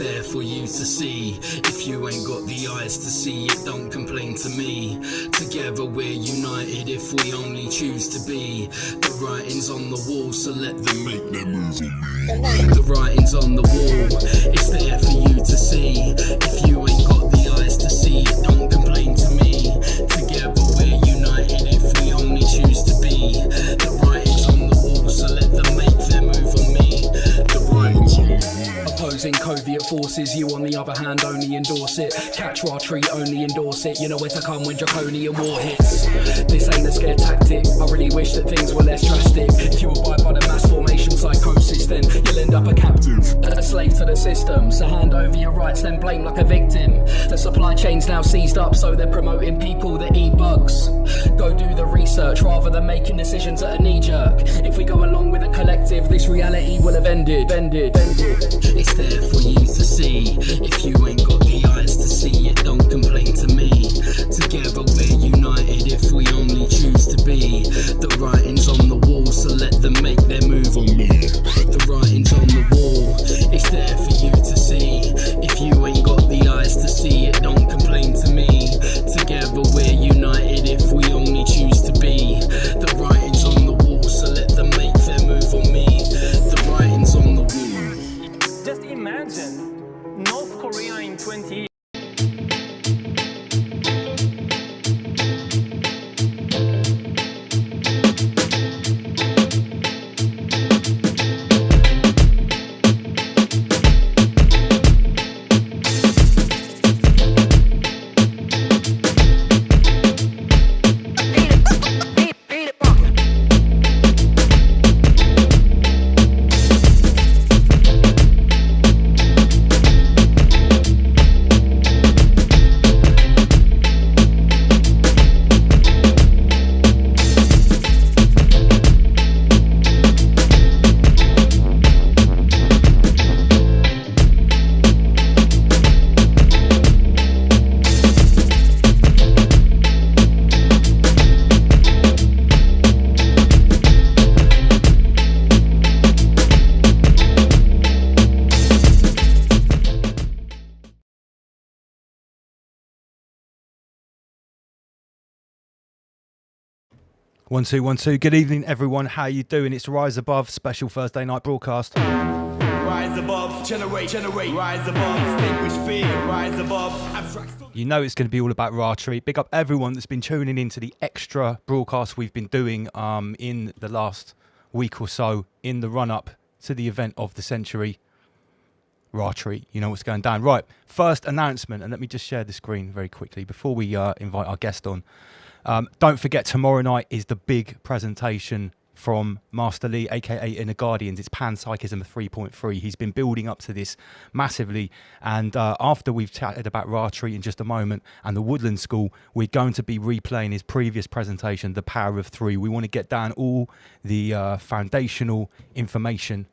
there for you to see. If you ain't got the eyes to see it, don't complain to me. Together we're united if we only choose to be. The writing's on the wall, so let them make their move on me. The writing's on the wall, it's there for you to see. If you ain't got the eyes to see it, don't complain to me. Together we're united if we only choose to be. The writing's on the wall, so let them make their move on me. The writing's on the wall. Opposing covert forces, you on the other hand only endorse it. Catch our treat, only endorse it. You know where to come when draconian war hits. This ain't a scare tactic, I really wish that things were less drastic. If you abide by the mass formation psychosis, then you'll end up a captive, a slave to the system. So hand over your rights, then blame like a victim. The supply chain's now seized up, so they're promoting people that eat bugs. Go do the research rather than making decisions at a knee jerk. If we go along with the collective, this reality will have ended. It's there for you to see. If you ain't got the eyes to see it, don't complain to me. Together we're united if we only choose to be. The writing's on the wall, so let them make their move on me. The writing's on the wall, it's there for you to see. If you ain't got the eyes to see it, don't complain to me. Together we're united if we only choose to be. The writing's on the wall, so let them make their move on me. The writing's on the wall. Just imagine North Korea in 20 years. One, two, 1, 2. Good evening, everyone. How you doing? It's Rise Above special Thursday night broadcast. Rise above, generate, rise above, extinguish fear, rise above, abstract. You know it's going to be all about Ra Treat. Big up everyone that's been tuning into the extra broadcast we've been doing in the last week or so in the run-up to the event of the century. Ra Treat, you know what's going down. Right, first announcement, and let me just share the screen very quickly before we invite our guest on. Don't forget, tomorrow night is the big presentation from Master Lee, aka Inner Guardians. It's Panpsychism 3.3. He's been building up to this massively, and after we've chatted about Ra Treat in just a moment and the Woodland School, we're going to be replaying his previous presentation, The Power of Three. We want to get down all the foundational information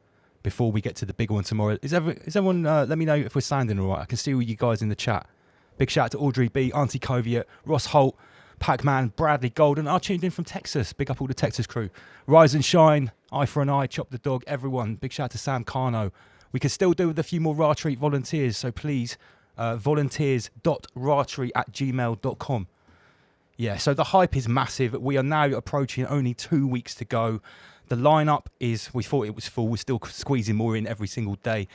before we get to the big one tomorrow. Is everyone, let me know if we're sounding all right. I can see all you guys in the chat. Big shout out to Audrey B, Auntie Coviet, Ross Holt, Pac-Man, Bradley Golden. I tuned in from Texas. Big up all the Texas crew. Rise and Shine, Eye for an Eye, Chop the Dog, everyone. Big shout out to Sam Carno. We can still do with a few more Ra Treat volunteers, so please, volunteers.ratreat@gmail.com. Yeah, so the hype is massive. We are now approaching only 2 weeks to go. The lineup is, we thought it was full. We're still squeezing more in every single day.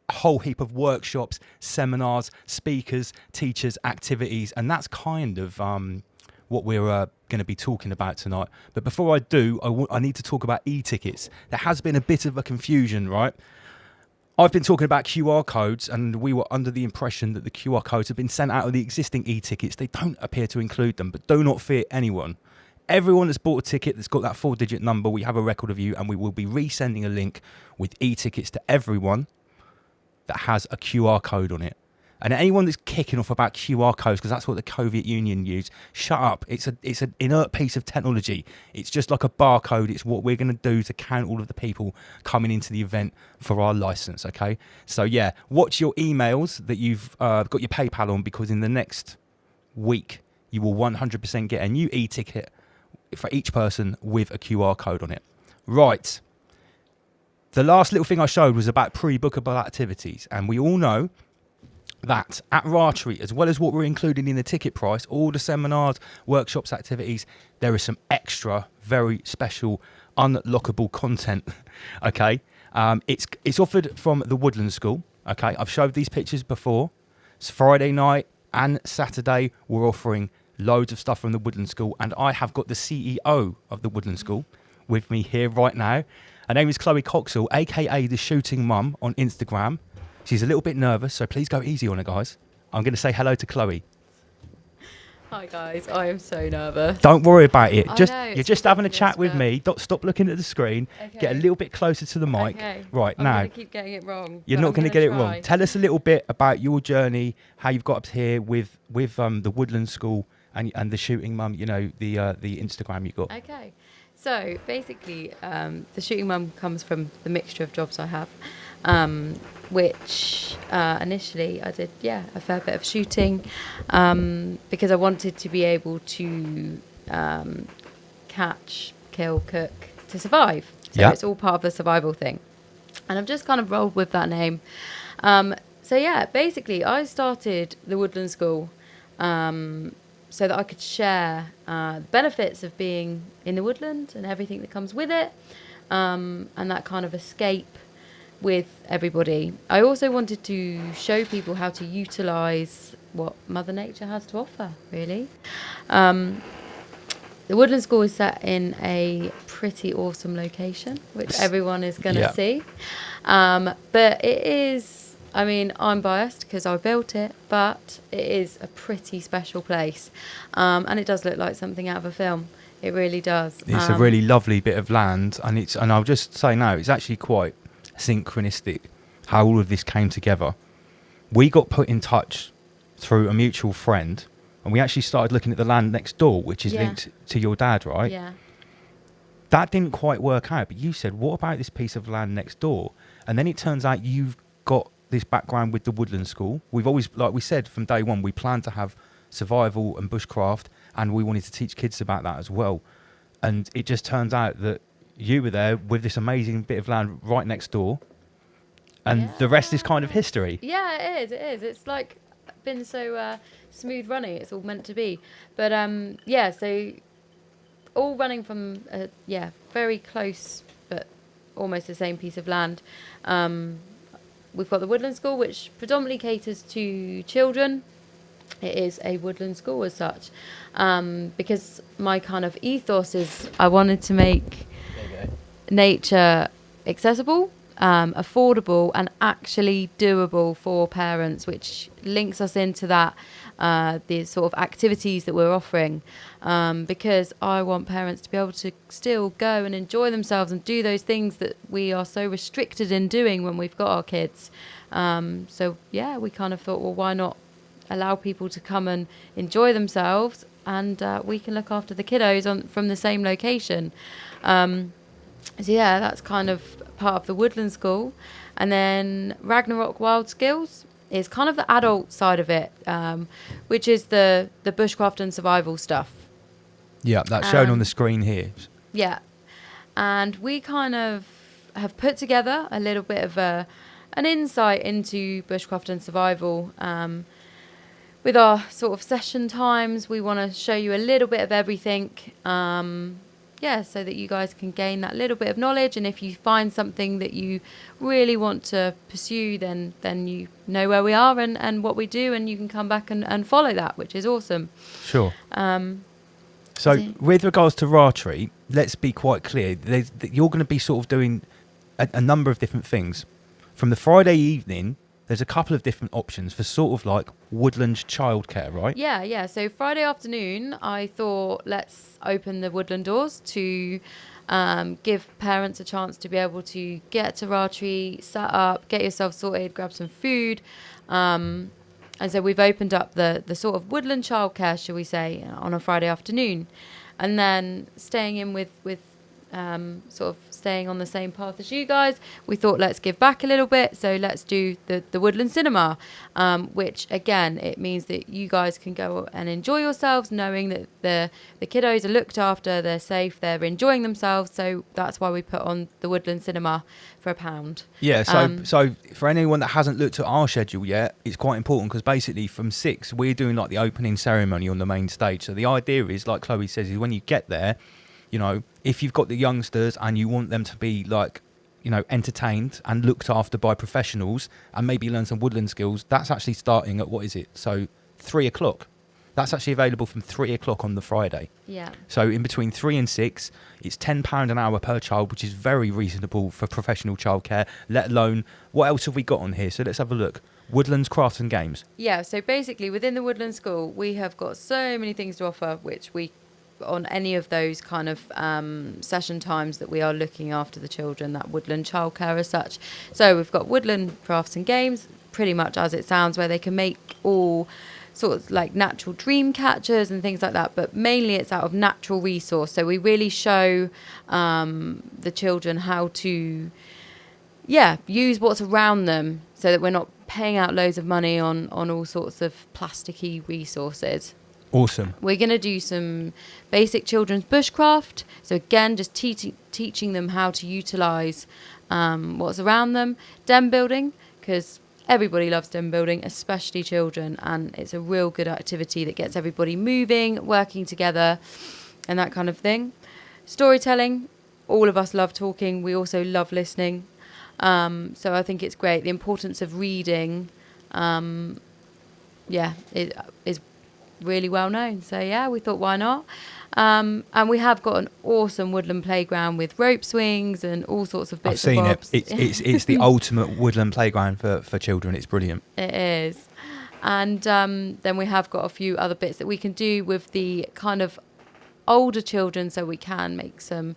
A whole heap of workshops, seminars, speakers, teachers, activities, and that's kind of what we're going to be talking about tonight. But before I do, I need to talk about e-tickets. There has been a bit of a confusion, right? I've been talking about QR codes, and we were under the impression that the QR codes have been sent out of the existing e-tickets. They don't appear to include them, but do not fear anyone. Everyone that's bought a ticket that's got that 4-digit number, we have a record of you, and we will be resending a link with e-tickets to everyone that has a QR code on it. And anyone that's kicking off about QR codes, because that's what the Soviet Union used, shut up. It's an inert piece of technology. It's just like a barcode. It's what we're going to do to count all of the people coming into the event for our license, okay? So yeah, watch your emails that you've got your PayPal on, because in the next week, you will 100% get a new e-ticket for each person with a QR code on it. Right. The last little thing I showed was about pre-bookable activities, and we all know that at Ratry, as well as what we're including in the ticket price, all the seminars, workshops, activities, there is some extra, very special, unlockable content. Okay, it's offered from the Woodland School. Okay, I've showed these pictures before. It's Friday night and Saturday. We're offering loads of stuff from the Woodland School, and I have got the CEO of the Woodland School with me here right now. Her name is Chloe Coxall, aka the Shooting Mum on Instagram. She's a little bit nervous, so please go easy on her, guys. I'm going to say hello to Chloe. Hi guys, I am so nervous. Don't worry about it. I Just know, you're it's just having a ridiculous, chat with but- me. Stop looking at the screen. Okay. Get a little bit closer to the mic. Okay. Right I'm now, gonna keep getting it wrong. you're but not I'm going to gonna get it try. wrong. Tell us a little bit about your journey, how you've got up here with the Woodland School and the Shooting Mum. You know, the Instagram you got. Okay. So basically, the Shooting Mum comes from the mixture of jobs I have, which initially I did, a fair bit of shooting, because I wanted to be able to catch, kill, cook to survive. So Yeah. it's all part of the survival thing. And I've just kind of rolled with that name. Basically I started the Woodland School so that I could share the benefits of being in the woodland and everything that comes with it, and that kind of escape with everybody. I also wanted to show people how to utilise what Mother Nature has to offer, really. The Woodland School is set in a pretty awesome location, which everyone is going to see. But it is, I mean, I'm biased because I built it, but it is a pretty special place. And it does look like something out of a film. It really does. It's a really lovely bit of land, and I'll just say now, it's actually quite synchronistic how all of this came together. We got put in touch through a mutual friend, and we actually started looking at the land next door, which is linked to your dad, right? Yeah. That didn't quite work out, but you said, what about this piece of land next door? And then it turns out you've got this background with the Woodland School. We've always, like we said from day one, we planned to have survival and bushcraft, and we wanted to teach kids about that as well. And it just turns out that you were there with this amazing bit of land right next door, and the rest is kind of history. Yeah, it is. It's like been so smooth running. It's all meant to be. But so all running from very close but almost the same piece of land. We've got the Woodland School, which predominantly caters to children. It is a woodland school as such, because my kind of ethos is I wanted to make nature accessible, affordable, and actually doable for parents, which links us into that the sort of activities that we're offering, because I want parents to be able to still go and enjoy themselves and do those things that we are so restricted in doing when we've got our kids. We kind of thought, well, why not allow people to come and enjoy themselves, and we can look after the kiddos from the same location. That's kind of part of the Woodland School. And then Ragnarok Wild Skills is kind of the adult side of it, which is the bushcraft and survival stuff. Yeah, that's shown on the screen here. Yeah. And we kind of have put together a little bit of an insight into bushcraft and survival. With our sort of session times, we want to show you a little bit of everything, so that you guys can gain that little bit of knowledge. And if you find something that you really want to pursue, then you know where we are and what we do, and you can come back and follow that, which is awesome. Sure. So with regards to Ratry, let's be quite clear. You're going to be sort of doing a number of different things. From the Friday evening, there's a couple of different options for sort of like woodland childcare, right? Yeah. So Friday afternoon, I thought let's open the woodland doors to give parents a chance to be able to get to Ratry, set up, get yourself sorted, grab some food. And so we've opened up the sort of woodland childcare, shall we say, on a Friday afternoon. And then staying in with sort of staying on the same path as you guys, we thought let's give back a little bit. So let's do the Woodland Cinema, which again, it means that you guys can go and enjoy yourselves, knowing that the kiddos are looked after, they're safe, they're enjoying themselves. So that's why we put on the Woodland Cinema for £1. Yeah, so for anyone that hasn't looked at our schedule yet, it's quite important because basically from 6 we're doing like the opening ceremony on the main stage. So the idea is, like Chloe says, is when you get there, you know, if you've got the youngsters and you want them to be like, you know, entertained and looked after by professionals and maybe learn some woodland skills, that's actually starting at, what is it? So 3 o'clock. That's actually available from 3 o'clock on the Friday. Yeah. So in between 3 and 6, it's £10 an hour per child, which is very reasonable for professional childcare, let alone, what else have we got on here? So let's have a look. Woodlands, crafts and games. Yeah, so basically within the Woodland School, we have got so many things to offer, which we, on any of those kind of session times that we are looking after the children, that woodland childcare as such. So we've got woodland crafts and games, pretty much as it sounds, where they can make all sorts of like natural dream catchers and things like that, but mainly it's out of natural resource. So we really show the children how to use what's around them, so that we're not paying out loads of money on all sorts of plasticky resources. Awesome. We're going to do some basic children's bushcraft. So again, just teaching them how to utilise what's around them. Den building, because everybody loves den building, especially children, and it's a real good activity that gets everybody moving, working together, and that kind of thing. Storytelling, all of us love talking. We also love listening. So I think it's great. The importance of reading, is really well known. So yeah, we thought, why not? And we have got an awesome woodland playground with rope swings and all sorts of bits. I've seen and bobs. It's the ultimate woodland playground for children. It's brilliant. It is. And then we have got a few other bits that we can do with the kind of older children, so we can make some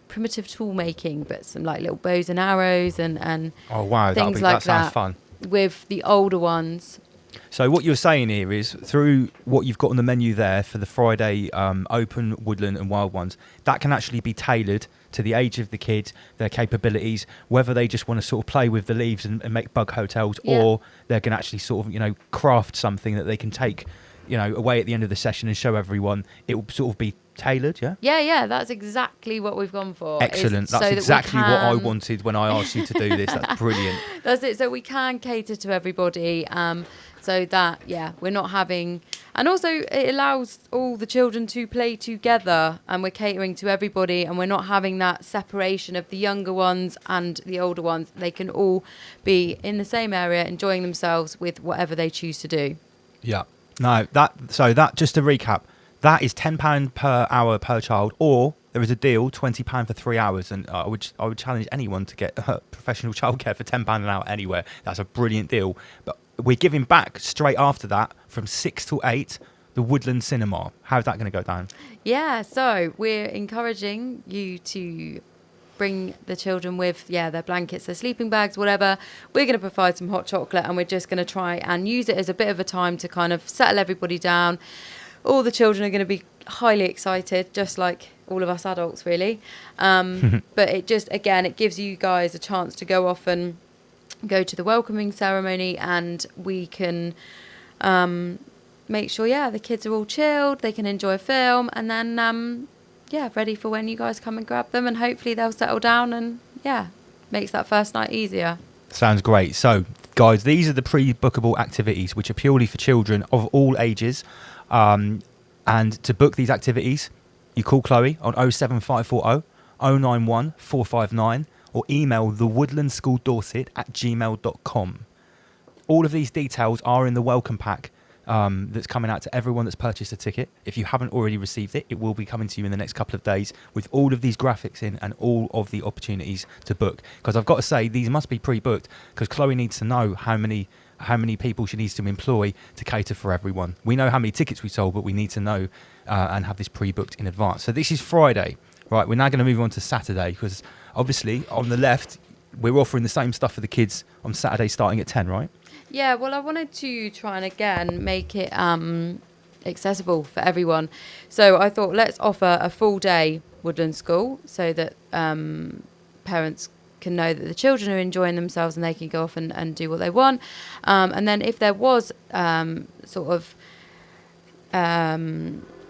primitive tool making, but some like little bows and arrows and Oh wow, things that sounds fun. with the older ones. So what you're saying here is, through what you've got on the menu there for the Friday open, woodland and wild ones, that can actually be tailored to the age of the kids, their capabilities, whether they just want to sort of play with the leaves and make bug hotels, or they're going to actually sort of, you know, craft something that they can take, you know, away at the end of the session and show everyone. It will sort of be tailored, yeah, that's exactly what we've gone for. Excellent. That's so exactly that what I wanted when I asked you to do this. That's brilliant. That's it. So we can cater to everybody, so that we're not having, and also it allows all the children to play together, and we're catering to everybody, and we're not having that separation of the younger ones and the older ones. They can all be in the same area enjoying themselves with whatever they choose to do. Yeah. No, that just to recap, that is £10 per hour per child, or there is a deal, £20 for 3 hours, and I would challenge anyone to get professional childcare for £10 an hour anywhere. That's a brilliant deal. But we're giving back straight after that from 6 till 8, the Woodland Cinema. How's that going to go down? Yeah, so we're encouraging you to bring the children with their blankets, their sleeping bags, whatever. We're going to provide some hot chocolate, and we're just going to try and use it as a bit of a time to kind of settle everybody down. All the children are going to be highly excited, just like all of us adults, really. But it just, again, it gives you guys a chance to go off and go to the welcoming ceremony, and we can make sure, the kids are all chilled, they can enjoy a film, and then, ready for when you guys come and grab them, and hopefully they'll settle down and, makes that first night easier. Sounds great. So, guys, these are the pre-bookable activities, which are purely for children of all ages. And to book these activities, you call Chloe on 07540 091 459 or email TheWoodlandsChoolDorset@gmail.com. All of these details are in the welcome pack that's coming out to everyone that's purchased a ticket. If you haven't already received it, it will be coming to you in the next couple of days with all of these graphics in and all of the opportunities to book. Because I've got to say, these must be pre-booked, because Chloe needs to know how many people she needs to employ to cater for everyone. We know how many tickets we sold, but we need to know and have this pre-booked in advance. So this is Friday. Right, we're now going to move on to Saturday, because obviously on the left, we're offering the same stuff for the kids on Saturday starting at 10, right? Yeah, well, I wanted to try and, again, make it accessible for everyone. So I thought, let's offer a full day Woodland School, so that parents can know that the children are enjoying themselves and they can go off and do what they want. And then if there was sort of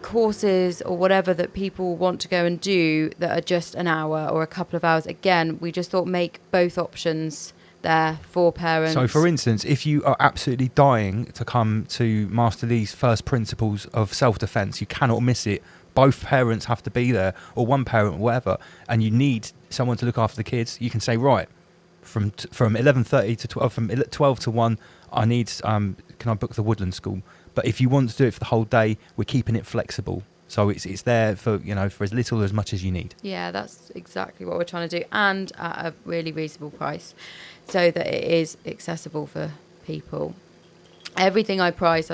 courses or whatever that people want to go and do that are just an hour or a couple of hours, again, we just thought make both options there for parents. So, for instance, if you are absolutely dying to come to Master Lee's first principles of self-defense, you cannot miss it. Both parents have to be there, or one parent, whatever, and you need someone to look after the kids. You can say, right, from 11:30 to 12, from 12 to 1, I need, can I book the Woodland School? But if you want to do it for the whole day, we're keeping it flexible. So it's there for, you know, for as little or as much as you need. Yeah, that's exactly what we're trying to do, and at a really reasonable price, so that it is accessible for people. Everything I price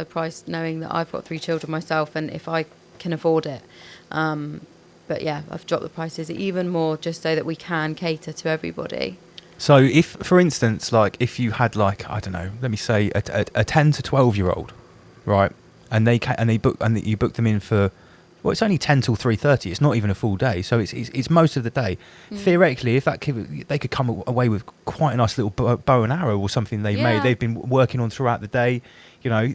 knowing that I've got 3 children myself, and if I can afford it. But yeah, I've dropped the prices even more just so that we can cater to everybody. So if, for instance, like if you had like, I don't know, let me say a 10 to 12-year-old, right, and you book them in for, well, it's only 10 till 3:30. It's not even a full day, so it's most of the day. Theoretically, if that kid, they could come away with quite a nice little bow and arrow or something they've been working on throughout the day, you know,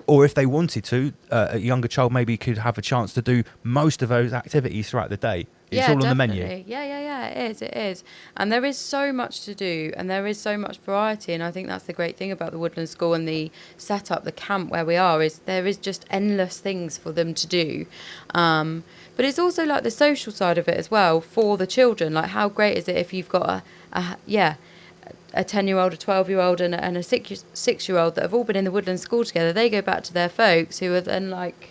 or if they wanted to, a younger child maybe could have a chance to do most of those activities throughout the day. It's all on the menu. Yeah, it is. And there is so much to do, and there is so much variety, and I think that's the great thing about the Woodland School and the setup, the camp where we are, is there is just endless things for them to do. But it's also like the social side of it as well for the children. Like, how great is it if you've got a 10-year-old, a 12-year-old, and a 6-year-old that have all been in the Woodland School together. They go back to their folks who are then, like,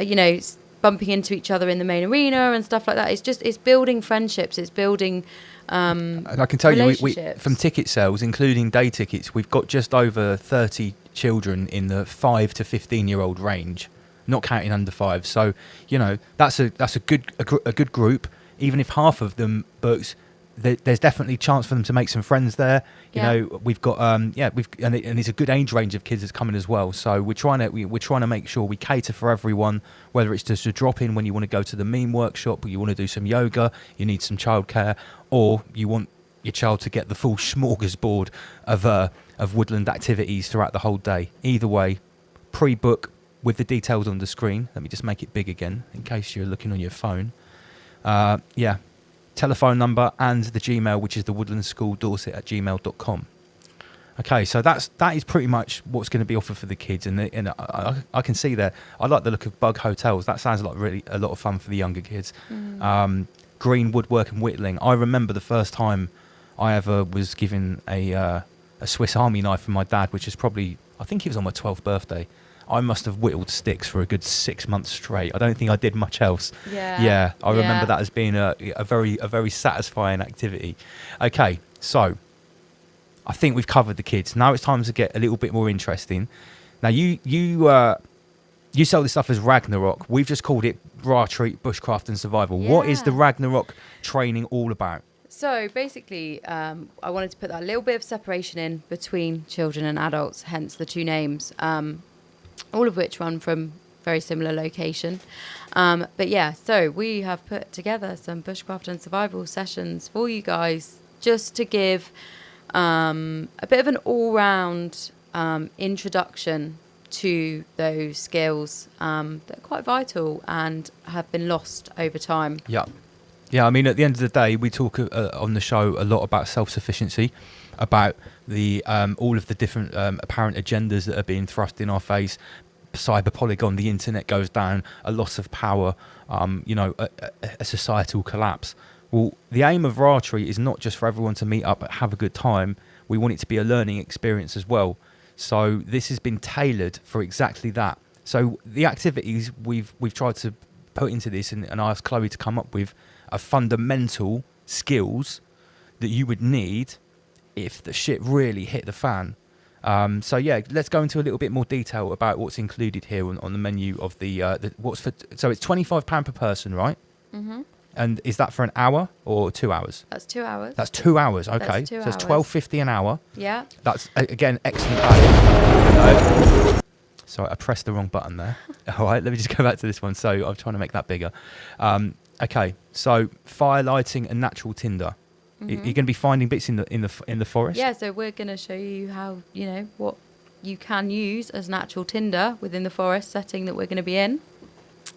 you know, bumping into each other in the main arena and stuff like that. It's building friendships. It's building I can tell you, we from ticket sales, including day tickets, we've got just over 30 children in the 5 to 15-year-old range, not counting under 5. So, you know, that's a good group. Even if half of them books, there's definitely a chance for them to make some friends there. You know, we've got and it's a good age range of kids that's coming as well. So we're trying to make sure we cater for everyone, whether it's just a drop in when you want to go to the meme workshop, or you want to do some yoga, you need some childcare, or you want your child to get the full smorgasbord of woodland activities throughout the whole day. Either way, pre-book with the details on the screen. Let me just make it big again in case you're looking on your phone. Telephone number and the Gmail, which is the woodlandsschooldorset@gmail.com. Okay, so that is pretty much what's going to be offered for the kids, and I can see that. I like the look of Bug Hotels. That sounds like really a lot of fun for the younger kids. Green woodwork and whittling. I remember the first time I ever was given a Swiss Army knife from my dad, which is probably, I think it was on my 12th birthday. I must have whittled sticks for a good 6 months straight. I don't think I did much else. I remember that as being a very satisfying activity. Okay, so I think we've covered the kids. Now it's time to get a little bit more interesting. Now you sell this stuff as Ragnarok. We've just called it Ra Treat, Bushcraft and Survival. What is the Ragnarok training all about? So basically, I wanted to put that little bit of separation in between children and adults, hence the two names. All of which run from very similar location. But yeah, so we have put together some bushcraft and survival sessions for you guys, just to give a bit of an all-round introduction to those skills that are quite vital and have been lost over time. Yeah, I mean, at the end of the day, we talk on the show a lot about self-sufficiency, about the all of the different apparent agendas that are being thrust in our face. Cyber Polygon, the internet goes down, a loss of power, a societal collapse. Well, the aim of Ra Treat is not just for everyone to meet up and have a good time. We want it to be a learning experience as well. So this has been tailored for exactly that. So the activities we've tried to put into this, and asked Chloe to come up with, are fundamental skills that you would need if the shit really hit the fan. So yeah, let's go into a little bit more detail about what's included here on the menu of so it's £25 per person, right? Mm-hmm. And is that for an hour or 2 hours? That's 2 hours. That's 2 hours. Okay, That's 2 so it's hours. £12.50 an hour. Yeah. That's again excellent value. Sorry, I pressed the wrong button there. All right, let me just go back to this one. So I'm trying to make that bigger. Okay, so fire lighting and natural tinder. You're going to be finding bits in the forest. Yeah, so we're going to show you how, what you can use as natural tinder within the forest setting that we're going to be in.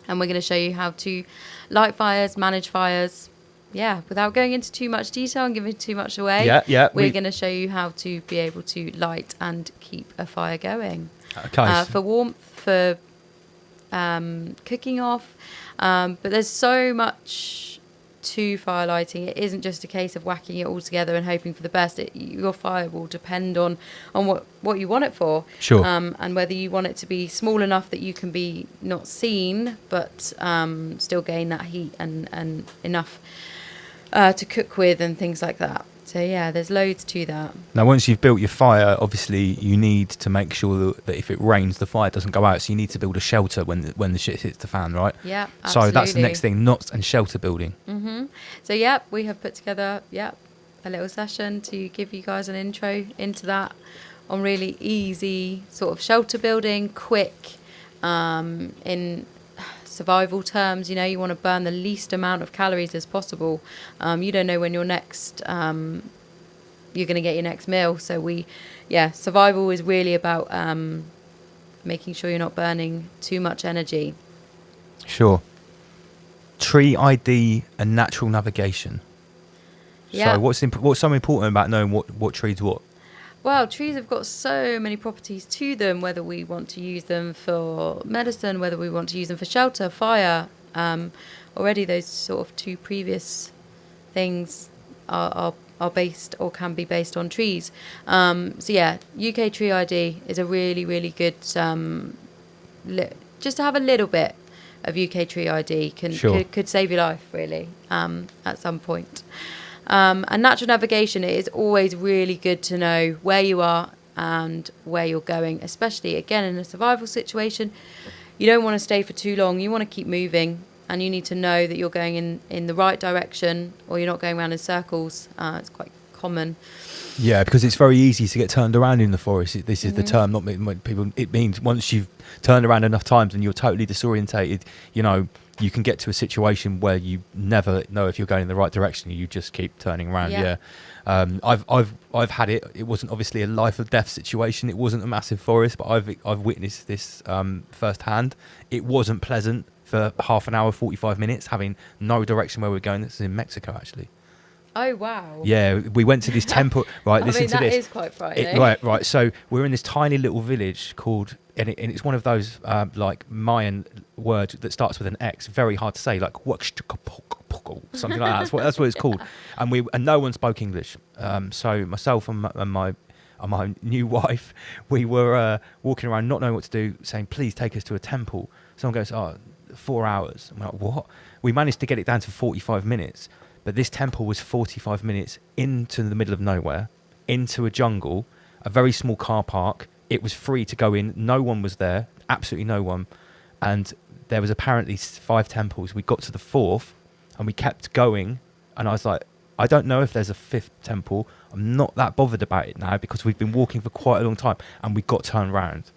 And we're going to show you how to light fires, manage fires. Yeah, without going into too much detail and giving too much away. Yeah. We're going to show you how to be able to light and keep a fire going. Okay. For warmth, for cooking off. But there's so much to fire lighting. It isn't just a case of whacking it all together and hoping for the best. Your fire will depend on what you want it for. Sure. And whether you want it to be small enough that you can be not seen, but still gain that heat and enough to cook with and things like that. So yeah, there's loads to that. Now, once you've built your fire, obviously you need to make sure that if it rains, the fire doesn't go out. So you need to build a shelter when the shit hits the fan, right? Yeah, absolutely. So that's the next thing, knots and shelter building. So yeah, we have put together a little session to give you guys an intro into that on really easy sort of shelter building, quick, in survival terms. You want to burn the least amount of calories as possible. You don't know when you're going to get your next meal. So survival is really about making sure you're not burning too much energy. Sure. Tree ID and natural navigation. Yeah. So what's so important about knowing what trees what? Well, trees have got so many properties to them, whether we want to use them for medicine, whether we want to use them for shelter, fire. Already those sort of two previous things are based or can be based on trees. UK Tree ID is a really, really good, just to have a little bit of UK Tree ID could save your life, really, at some point. And natural navigation, it is always really good to know where you are and where you're going, especially, again, in a survival situation. You don't want to stay for too long. You want to keep moving, and you need to know that you're going in the right direction, or you're not going around in circles. It's quite common. Yeah, because it's very easy to get turned around in the forest. This is the term, not people. It means once you've turned around enough times and you're totally disorientated, you can get to a situation where you never know if you're going in the right direction. You just keep turning around. Yeah. I've had it. It wasn't obviously a life or death situation. It wasn't a massive forest, but I've witnessed this firsthand. It wasn't pleasant for half an hour, 45 minutes, having no direction where we're going. This is in Mexico, actually. Oh, wow. Yeah, we went to this temple. Right, listen to this. That is quite frightening. Right. So we're in this tiny little village called, and it's one of those like Mayan words that starts with an X, very hard to say, like something like that. That's what it's called. And no one spoke English. So myself and my new wife, we were walking around not knowing what to do, saying, please take us to a temple. Someone goes, 4 hours. I'm like, what? We managed to get it down to 45 minutes. But this temple was 45 minutes into the middle of nowhere, into a jungle, a very small car park. It was free to go in. No one was there, absolutely no one. And there was apparently 5 temples. We got to the 4th and we kept going. And I was like, I don't know if there's a 5th temple. I'm not that bothered about it now because we've been walking for quite a long time and we got turned around.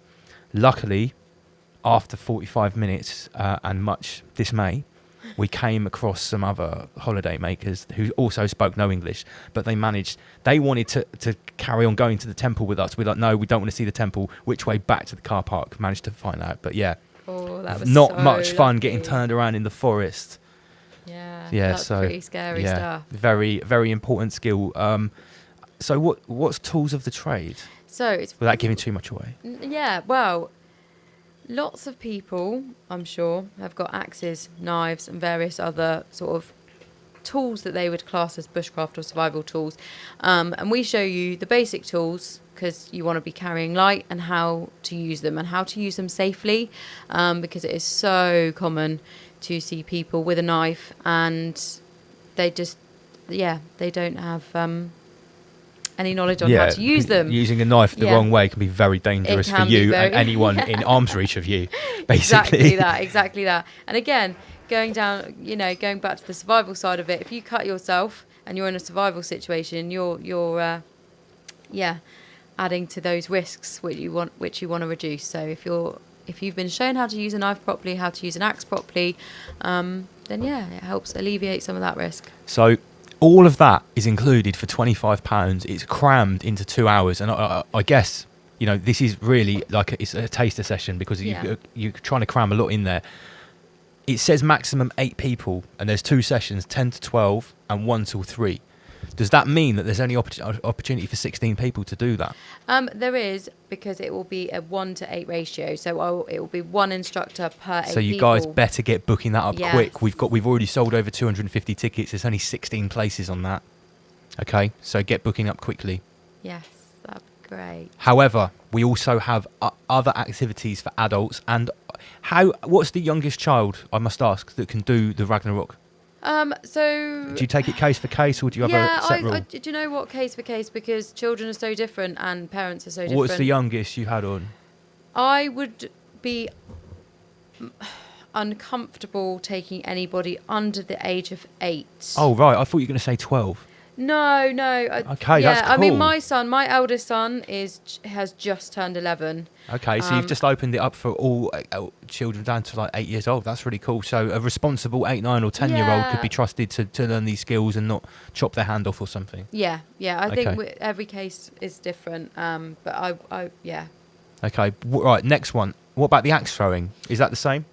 Luckily, after 45 minutes and much dismay, we came across some other holiday makers who also spoke no English, but they wanted to carry on going to the temple with us. We're like, no, we don't want to see the temple. Which way back to the car park? Managed to find out. But yeah, that was not so much fun lucky. getting turned around in the forest. Yeah, That's pretty scary stuff. Very, very important skill. So what's tools of the trade? So it's Without giving too much away. Yeah, well, lots of people, I'm sure, have got axes, knives, and various other sort of tools that they would class as bushcraft or survival tools. And we show you the basic tools because you want to be carrying light and how to use them and how to use them safely, because it is so common to see people with a knife and they don't have any knowledge on how to use them. Using a knife the wrong way can be very dangerous for you and anyone in arm's reach of you, basically. Exactly that. And again, going back to the survival side of it, if you cut yourself and you're in a survival situation, you're adding to those risks which you want to reduce. So if you're if you've been shown how to use a knife properly, how to use an axe properly, then yeah, it helps alleviate some of that risk. So all of that is included for £25. It's crammed into 2 hours, and I guess, you know, this is really like it's a taster session because you're trying to cram a lot in there. It says maximum 8 people, and there's 2 sessions, 10 to 12 and 1 till 3. Does that mean that there's only opportunity for 16 people to do that? There is, because it will be a 1-to-8 ratio, so it will be 1 instructor per 8 people. So you guys better get booking that up Yes. quick. We've already sold over 250 tickets. There's only 16 places on that. Okay, so get booking up quickly. Yes, that'd be great. However, we also have other activities for adults. And what's the youngest child, I must ask, that can do the Ragnarok? So Do you take it case for case, or do you have a set rule? do you know what, case for case, because children are so different and parents are so different. What's the youngest you had on? I would be uncomfortable taking anybody under the age of 8. Oh, right. I thought you were going to say 12. No. Okay, yeah, that's I mean, cool. my eldest son has just turned 11. Okay, so you've just opened it up for all children down to like 8 years old. That's really cool. So a responsible 8, 9 or 10-year-old could be trusted to learn these skills and not chop their hand off or something. Yeah. I Okay. think every case is different. But I. Okay, right, next one. What about the axe throwing? Is that the same?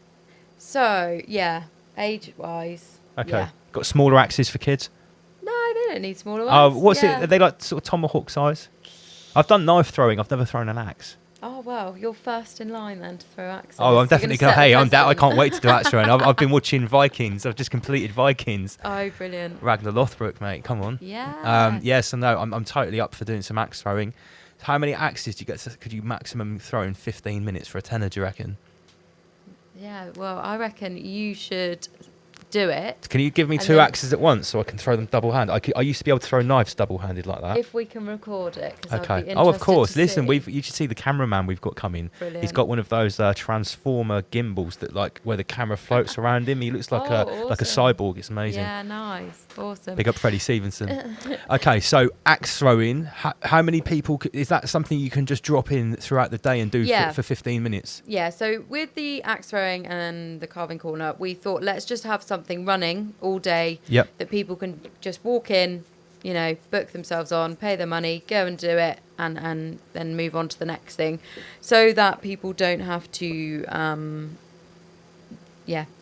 So, yeah, age-wise. Okay. Yeah. Got smaller axes for kids? No, they don't need smaller Oh, ones. what's Yeah. it? Are they like sort of tomahawk size? I've done knife throwing. I've never thrown an axe. Oh, well, you're first in line then to throw axes. Oh, I'm You're definitely gonna going. set the Hey, I precedent. can't wait to do axe throwing. I've been watching Vikings. I've just completed Vikings. Oh, brilliant. Ragnar Lothbrok, mate. Come on. Yeah. Yes and no. I'm totally up for doing some axe throwing. How many axes do you get? Could you maximum throw in 15 minutes for a tenner? Do you reckon? Yeah, well, I reckon you should do it. Can you give me And 2 then- axes at once so I can throw them double handed? I used to be able to throw knives double handed like that. If we can record it. 'Cause I'd be Okay. Oh, of interested course. to Listen, see. you should see the cameraman we've got coming. Brilliant. He's got one of those transformer gimbals that where the camera floats around him. He looks like a awesome. cyborg. It's amazing. Yeah, nice. Awesome. Big up Freddie Stevenson. Okay, so axe throwing. How many people is that? Something you can just drop in throughout the day and do Yeah. for 15 minutes? Yeah, so with the axe throwing and the carving corner, we thought let's just have something running all day. Yep. That people can just walk in, you know, book themselves on, pay their money, go and do it, and then move on to the next thing, so that people don't have to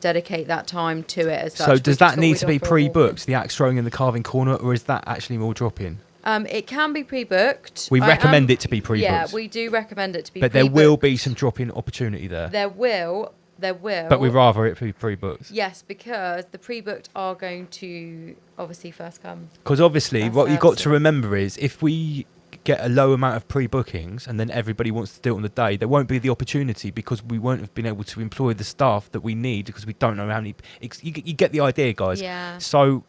dedicate that time to it as such. So We does just that thought need we'd to be offer a walk-in. pre-booked, the axe throwing and the carving corner, or is that actually more drop-in? It can be pre-booked. We recommend it to be pre-booked. Yeah, we do recommend it to be But pre-booked. there will be some drop-in opportunity there. There will. But we'd rather it be pre-booked. Yes, because the pre-booked are going to obviously first come. Because obviously, That's what you've got to absolutely- remember is if we get a low amount of pre-bookings and then everybody wants to do it on the day, there won't be the opportunity because we won't have been able to employ the staff that we need because we don't know how many. You get the idea, guys. Yeah. So,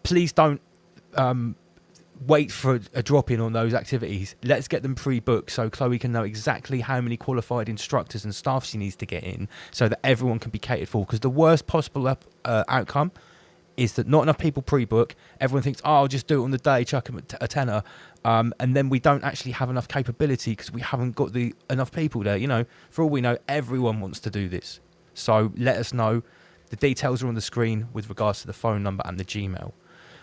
please don't wait for a drop-in on those activities. Let's get them pre-booked so Chloe can know exactly how many qualified instructors and staff she needs to get in so that everyone can be catered for. Because the worst possible outcome is that not enough people pre-book. Everyone thinks, oh, I'll just do it on the day, chuck them a tenner. And then we don't actually have enough capability because we haven't got enough people there. You know, for all we know, everyone wants to do this. So let us know. The details are on the screen with regards to the phone number and the Gmail.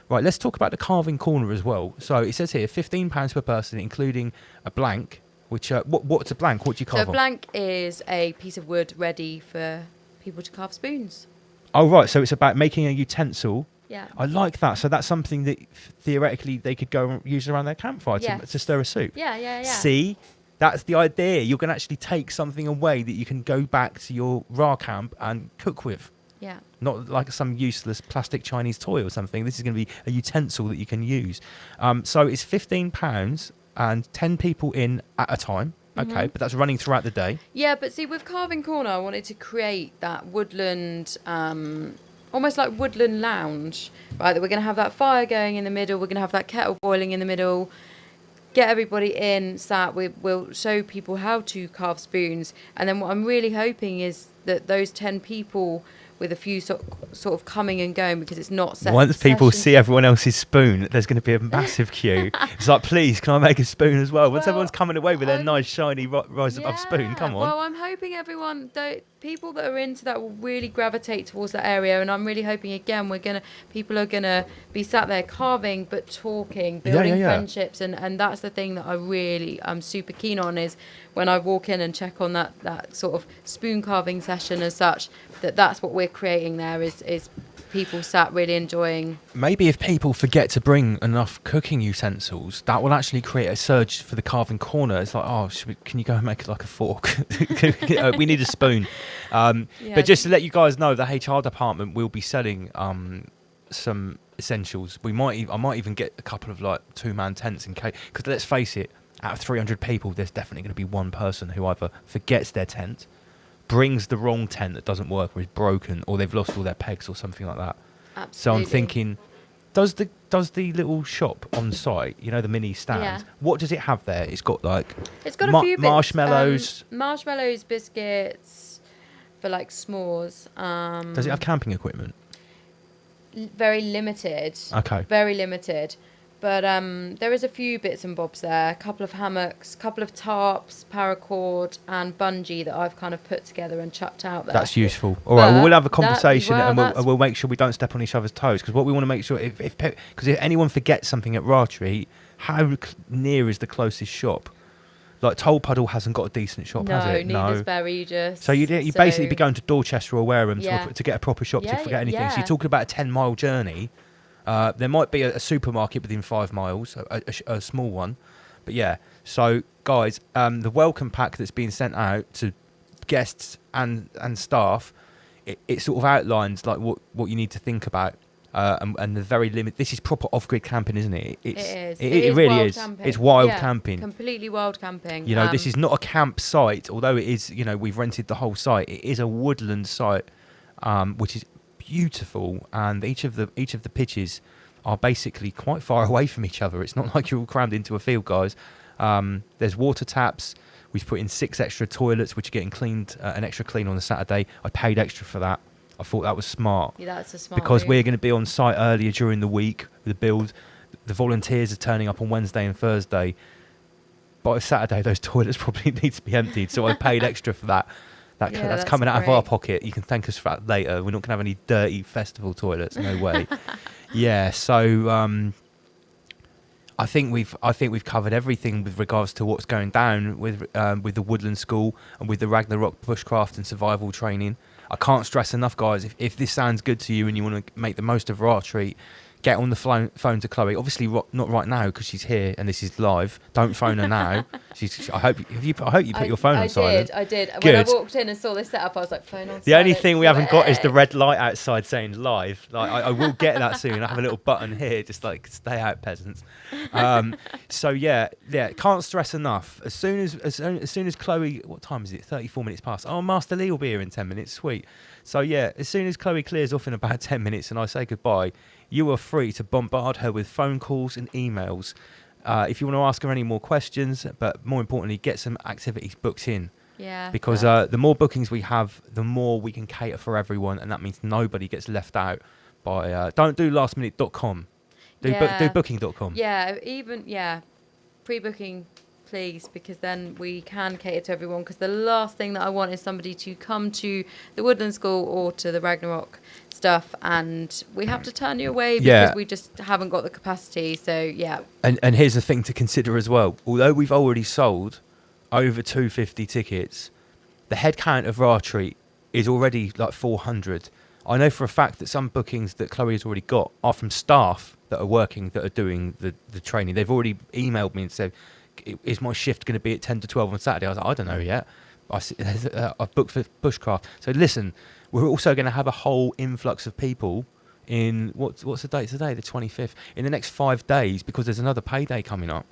Right, let's talk about the carving corner as well. So it says here, £15 per person, including a blank. Which what's a blank? What do you carve So a on? blank is a piece of wood ready for people to carve spoons. Oh, right. So it's about making a utensil. Yeah. I like that. So that's something that theoretically they could go and use around their campfire Yes. to stir a soup. Yeah. See, that's the idea. You're going to actually take something away that you can go back to your raw camp and cook with. Yeah. Not like some useless plastic Chinese toy or something. This is going to be a utensil that you can use. So it's £15 and 10 people in at a time. Okay, but that's running throughout the day. Yeah, but see, with Carving Corner, I wanted to create that woodland, almost like woodland lounge, right? That we're going to have that fire going in the middle. We're going to have that kettle boiling in the middle. Get everybody in, sat. We'll show people how to carve spoons. And then what I'm really hoping is that those 10 people with a few sort of coming and going because it's not set. Once people sessions. see everyone else's spoon, there's going to be a massive queue. It's like, please, can I make a spoon as well? Once Well, everyone's coming away with their nice, shiny rise above spoon, come on. Well, I'm hoping people that are into that will really gravitate towards that area, and I'm really hoping again people are gonna be sat there carving but talking, building friendships, and that's the thing that I'm super keen on is when I walk in and check on that sort of spoon carving session as such, that's what we're creating there is people sat really enjoying. Maybe if people forget to bring enough cooking utensils, that will actually create a surge for the carving corner. It's like, oh, can you go and make like a fork? We need a spoon. But just to let you guys know, the HR department will be selling some essentials. I might even get a couple of like 2-man tents in case, because let's face it, out of 300 people, there's definitely going to be one person who either forgets their tent, brings the wrong tent that doesn't work or is broken, or they've lost all their pegs or something like that. Absolutely. So I'm thinking, does the little shop on site, you know, the mini stand, what does it have there? It's got a few bits, marshmallows, biscuits for like s'mores. Does it have camping equipment? Very limited. Okay. Very limited. But there is a few bits and bobs there. A couple of hammocks, a couple of tarps, paracord, and bungee that I've kind of put together and chucked out there. That's useful. All right, well, we'll have a conversation and we'll make sure we don't step on each other's toes, because what we want to make sure, because if anyone forgets something at Rattree, how near is the closest shop? Like Tollpuddle hasn't got a decent shop, has it? Neither's Berregis. So you basically be going to Dorchester or Wareham to get a proper shop to forget anything. So you're talking about a 10-mile journey. There might be a supermarket within 5 miles, a small one. But yeah, so guys, the welcome pack that's being sent out to guests and staff, it sort of outlines like what you need to think about. And the very limit. This is proper off-grid camping, isn't it? It is. It really is. Camping. It's wild camping. Completely wild camping. You know, this is not a campsite, although it is. You know, we've rented the whole site. It is a woodland site, which is beautiful, and each of the pitches are basically quite far away from each other. It's not like you're all crammed into a field, guys. There's water taps. We've put in 6 extra toilets, which are getting cleaned, an extra clean on a Saturday. I paid extra for that. I thought that was smart. Yeah, that's a smart because move. we're going to be on site earlier during the week with the build. The volunteers are turning up on Wednesday and Thursday. By Saturday, those toilets probably need to be emptied. So I paid extra for that. That's coming out of our pocket. You can thank us for that later. We're not going to have any dirty festival toilets. No way. Yeah. So I think we've covered everything with regards to what's going down with the Woodland School and with the Ragnarok bushcraft and survival training. I can't stress enough, guys, if this sounds good to you and you want to make the most of our treat, get on the phone to Chloe. Obviously, not right now because she's here and this is live. Don't phone her now. I hope you put your phone on silent. I did. Good. When I walked in and saw this setup, I was like, phone on silent. The only thing we haven't got is the red light outside saying live. Like I will get that soon. I have a little button here, just like stay out, peasants. So yeah, can't stress enough. As soon as Chloe, what time is it? 34 minutes past. Oh, Master Lee will be here in 10 minutes. Sweet. So yeah, as soon as Chloe clears off in about 10 minutes and I say goodbye, you are free to bombard her with phone calls and emails. If you want to ask her any more questions, but more importantly, get some activities booked in. Yeah. Because the more bookings we have, the more we can cater for everyone, and that means nobody gets left out by... don't do lastminute.com. Do booking.com. Yeah, pre-booking, please, because then we can cater to everyone, because the last thing that I want is somebody to come to the Woodland School or to the Ragnarok stuff and we have to turn you away because we just haven't got the capacity. So yeah. And here's the thing to consider as well. Although we've already sold over 250 tickets, the head count of Rattree is already like 400. I know for a fact that some bookings that Chloe has already got are from staff that are working, that are doing the training. They've already emailed me and said, is my shift going to be at 10 to 12 on Saturday? I was like, I don't know yet. I've booked for bushcraft. So listen, we're also going to have a whole influx of people in, what's the date today? The 25th. In the next 5 days, because there's another payday coming up.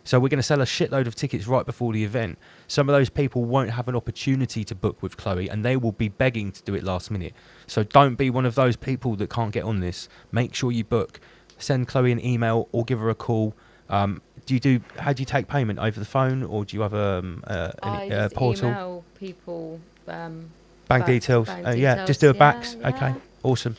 So we're going to sell a shitload of tickets right before the event. Some of those people won't have an opportunity to book with Chloe and they will be begging to do it last minute. So don't be one of those people that can't get on this. Make sure you book. Send Chloe an email or give her a call. How do you take payment over the phone, or do you have a portal? Email people Bank details. Yeah, just do a backs. Yeah. Okay, awesome.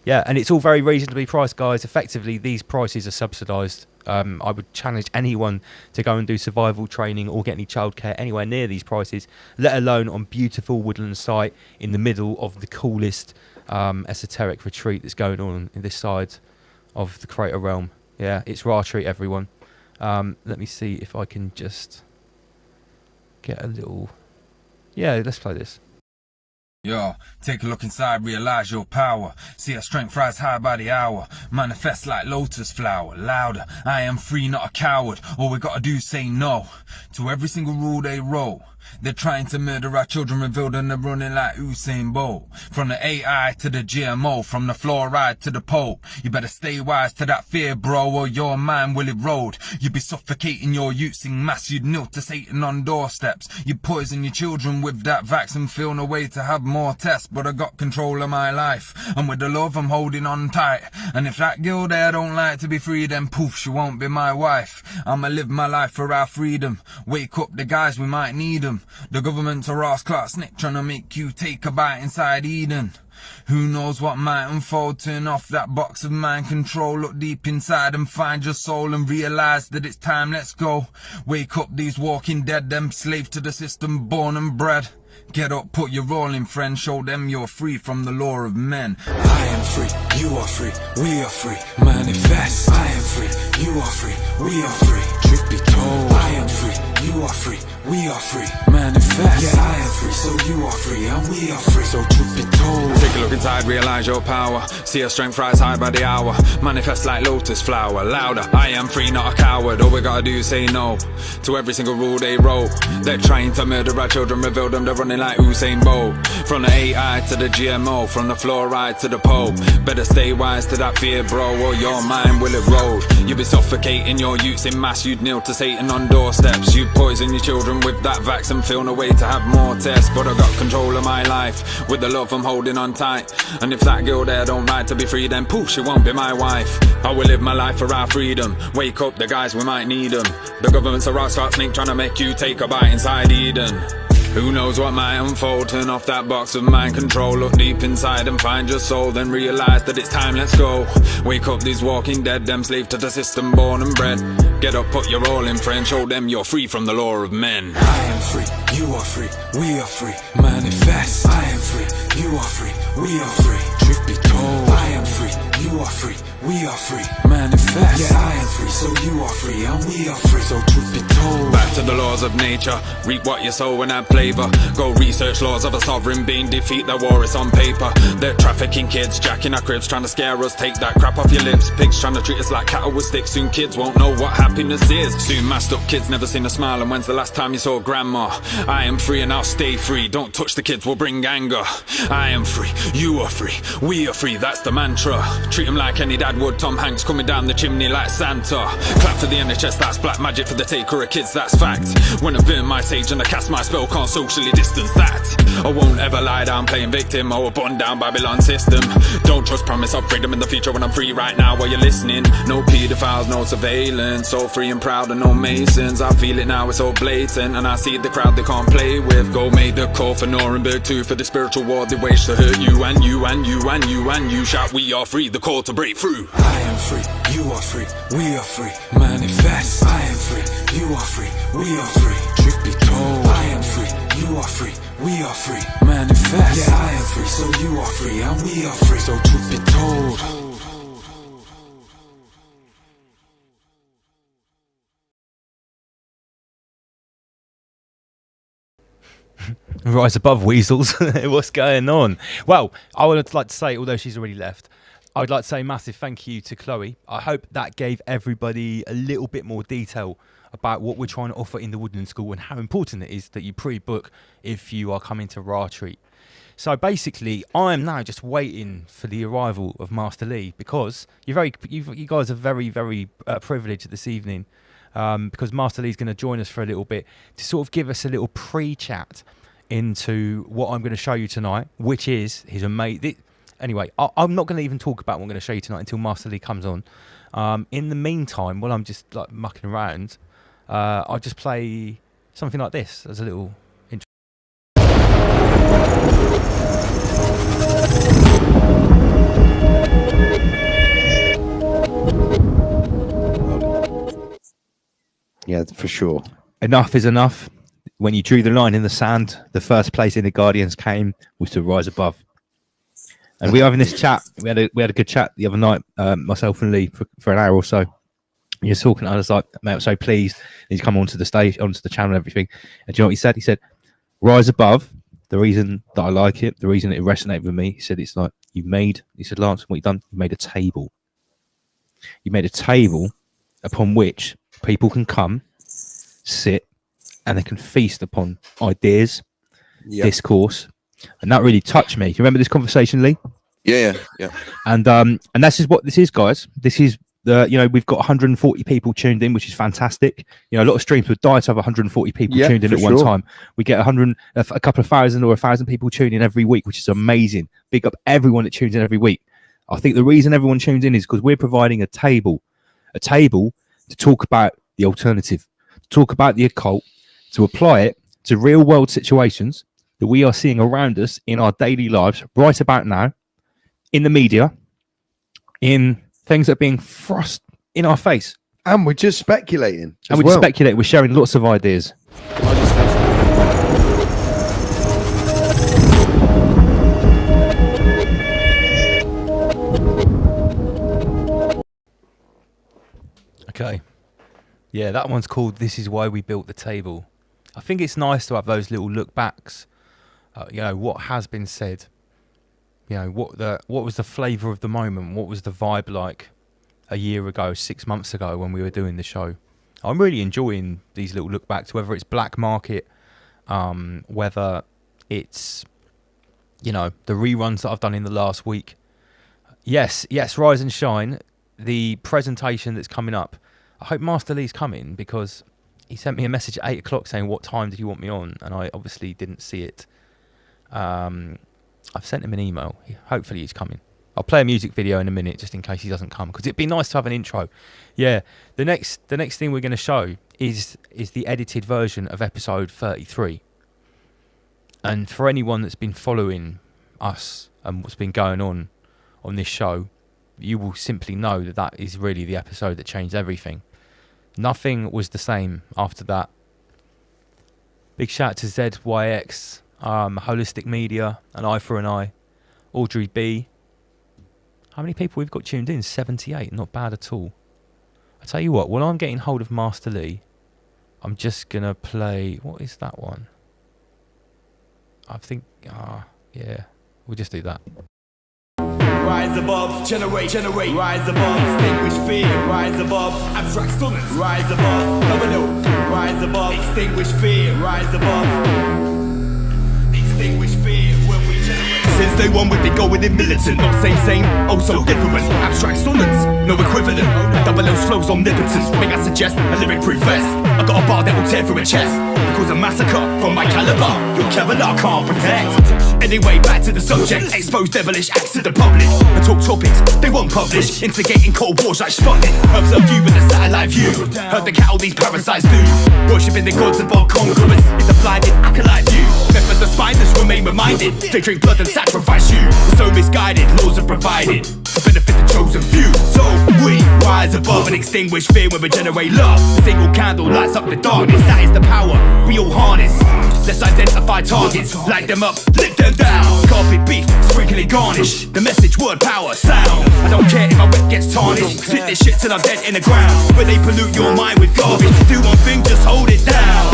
Yeah, and it's all very reasonably priced, guys. Effectively, these prices are subsidised. I would challenge anyone to go and do survival training or get any childcare anywhere near these prices, let alone on beautiful woodland site in the middle of the coolest esoteric retreat that's going on this side of the Crater Realm. Yeah, it's Ra Treat, everyone. Let me see if I can just get a little... Yeah, let's play this. Yo, take a look inside, realize your power. See our strength rise high by the hour. Manifest like lotus flower. Louder, I am free, not a coward. All we gotta do is say no to every single rule they roll. They're trying to murder our children, revealed, and they're running like Usain Bolt. From the AI to the GMO, from the fluoride to the Pope. You better stay wise to that fear, bro, or your mind will erode. You'd be suffocating your youths in mass, you'd kneel to Satan on doorsteps. You'd poison your children with that vaccine, feel no way to have more tests. But I got control of my life, and with the love I'm holding on tight. And if that girl there don't like to be free, then poof, she won't be my wife. I'ma live my life for our freedom. Wake up the guys, we might need them. The government's a Ross Clark snake trying to make you take a bite inside Eden. Who knows what might unfold? Turn off that box of mind control. Look deep inside and find your soul and realize that it's time, let's go. Wake up these walking dead, them slave to the system, born and bred. Get up, put your role in, friend. Show them you're free from the law of men. I am free, you are free, we are free. Manifest. I am free, you are free, we are free. Truth be told, I am free, you are free, we are free. Manifest. Yeah, I am free, so you are free, and we are free. So truth be told, take a look inside, realize your power. See our strength rise high by the hour. Manifest like lotus flower. Louder, I am free, not a coward. All we gotta do is say no to every single rule they wrote. They're trying to murder our children, reveal them, they're running like Usain Bolt. From the AI to the GMO, from the fluoride to the Pope. Better stay wise to that fear, bro, or your mind will erode. You'll be suffocating your youths in mass, you'd kneel to Satan on doorsteps. You'd poison your children with that vaccine, feel no way to have more tests. But I got control of my life, with the love I'm holding on tight. And if that girl there don't like to be free, then poof, she won't be my wife. I will live my life for our freedom. Wake up the guys, we might need them. The government's a rock star snake trying to make you take a bite inside Eden. Who knows what might unfold? Turn off that box of mind control. Look deep inside and find your soul. Then realize that it's time, let's go. Wake up these walking dead, them slave to the system, born and bred. Get up, put your all in, friend. Show them you're free from the law of men. I am free, you are free, we are free. Manifest. I am free, you are free, we are free. Truth be told, I am free, you are free, we are free. Manifest. Yeah, I am free, so you are free, and we are free. So truth be told, back to the laws of nature. Reap what you sow and add flavor. Go research laws of a sovereign being. Defeat the war, it's on paper. They're trafficking kids, jacking our cribs, trying to scare us. Take that crap off your lips. Pigs trying to treat us like cattle with sticks. Soon kids won't know what happiness is. Soon masked up kids never seen a smile. And when's the last time you saw grandma? I am free and I'll stay free. Don't touch the kids, we'll bring anger. I am free, you are free, we are free, that's the mantra. Treat them like any dad would. Tom Hanks coming down the chimney like Santa. Clap for the NHS, that's black magic. For the taker of kids, that's fact. When I burn my sage and I cast my spell, can't socially distance that. I won't ever lie down playing victim or burn down Babylon system. Don't trust promise of freedom in the future when I'm free right now while you're listening. No pedophiles, no surveillance. So free and proud and no masons. I feel it now, it's all blatant. And I see the crowd they can't play with. Go make the call for Nuremberg 2 for the spiritual war they wage to hurt you and you and you and you and you. Shout we are free, the call to break through. I am free, you are free, we are free. Manifest. I am free, you are free, we are free. Truth be told, I am free, you are free, we are free. Manifest. Yeah, I am free, so you are free, and we are free. So truth be told. Rise above, weasels. What's going on? Well, I would like to say, although she's already left, I would like to say a massive thank you to Chloe. I hope that gave everybody a little bit more detail about what we're trying to offer in the Woodland School and how important it is that you pre-book if you are coming to Ra Treat. So basically, I am now just waiting for the arrival of Master Lee, because you guys are very, very privileged this evening, because Master Lee's going to join us for a little bit to sort of give us a little pre-chat into what I'm going to show you tonight, which is his amazing... Anyway, I'm not going to even talk about what I'm going to show you tonight until Master Lee comes on. In the meantime, while I'm just like mucking around, I'll just play something like this as a little intro. Yeah, for sure. Enough is enough. When you drew the line in the sand, the first place in the Guardians came was to rise above. And we were having this chat. We had a good chat the other night, myself and Lee, for an hour or so. He was talking. I was like, mate, I'm so pleased he's come onto the stage, onto the channel and everything. And do you know what he said? He said, rise above. The reason that I like it, the reason it resonated with me, he said, it's like he said, Lance, what you done? You made a table. You made a table upon which people can come, sit, and they can feast upon ideas, discourse. And that really touched me. Do you remember this conversation, Lee? Yeah. And this is what this is, guys. This is we've got 140 people tuned in, which is fantastic. You know, a lot of streams would die to have 140 people tuned in at one time. We get a couple of thousand or 1,000 people tuned in every week, which is amazing. Big up everyone that tunes in every week. I think the reason everyone tunes in is because we're providing a table to talk about the alternative, to talk about the occult, to apply it to real world situations that we are seeing around us in our daily lives right about now, in the media, in things that are being thrust in our face. And we're just speculating. Just speculate. We're sharing lots of ideas. Okay. Yeah, that one's called This Is Why We Built the Table. I think it's nice to have those little look backs. What has been said. What was the flavour of the moment? What was the vibe like a year ago, 6 months ago when we were doing the show? I'm really enjoying these little look backs, whether it's Black Market, whether it's, the reruns that I've done in the last week. Yes, Rise and Shine, the presentation that's coming up. I hope Master Lee's coming because he sent me a message at 8 o'clock saying, what time did you want me on? And I obviously didn't see it. I've sent him an email. Hopefully he's coming. I'll play a music video in a minute just in case he doesn't come, because it'd be nice to have an intro. Yeah, the next thing we're going to show is the edited version of episode 33. And for anyone that's been following us and what's been going on this show, you will simply know that is really the episode that changed everything. Nothing was the same after that. Big shout out to ZYX, Holistic Media, An Eye for an Eye, Audrey B. How many people we've got tuned in? 78, not bad at all. I tell you what, while I'm getting hold of Master Lee, I'm just going to play, what is that one? I think, yeah, we'll just do that. Rise above, generate, rise above, extinguish fear, rise above, abstract stillness, rise above, domino, rise above, extinguish fear, rise above, extinguish fear when we generate. Since day one we've been going in militant, not same, also different, abstract stillness, no equivalent, double L's flows omnipotent, may I suggest a lyric proof vest, I got a bar that will tear through a chest, cause a massacre from my caliber, your Kevlar can't protect. Anyway, back to the subject, expose devilish acts to the public, and talk topics they won't publish, instigating cold wars like Sputnik, observe you with a satellite view, heard the cattle these parasites do, worshipping the gods of our conquerors, it's a blinded acolyte view, members the spineless remain reminded, they drink blood and sacrifice you, so misguided, laws are provided, to benefit the chosen few, so we rise above and extinguish fear when we generate love, a single candle lights up the darkness, that is the power we all harness, let's identify targets, light them up, lift them down, carpet beef, sprinkling garnish, the message, word, power, sound, I don't care if my wet gets tarnished, spit this shit till I'm dead in the ground, where they pollute your mind with garbage, do one thing, just hold it down.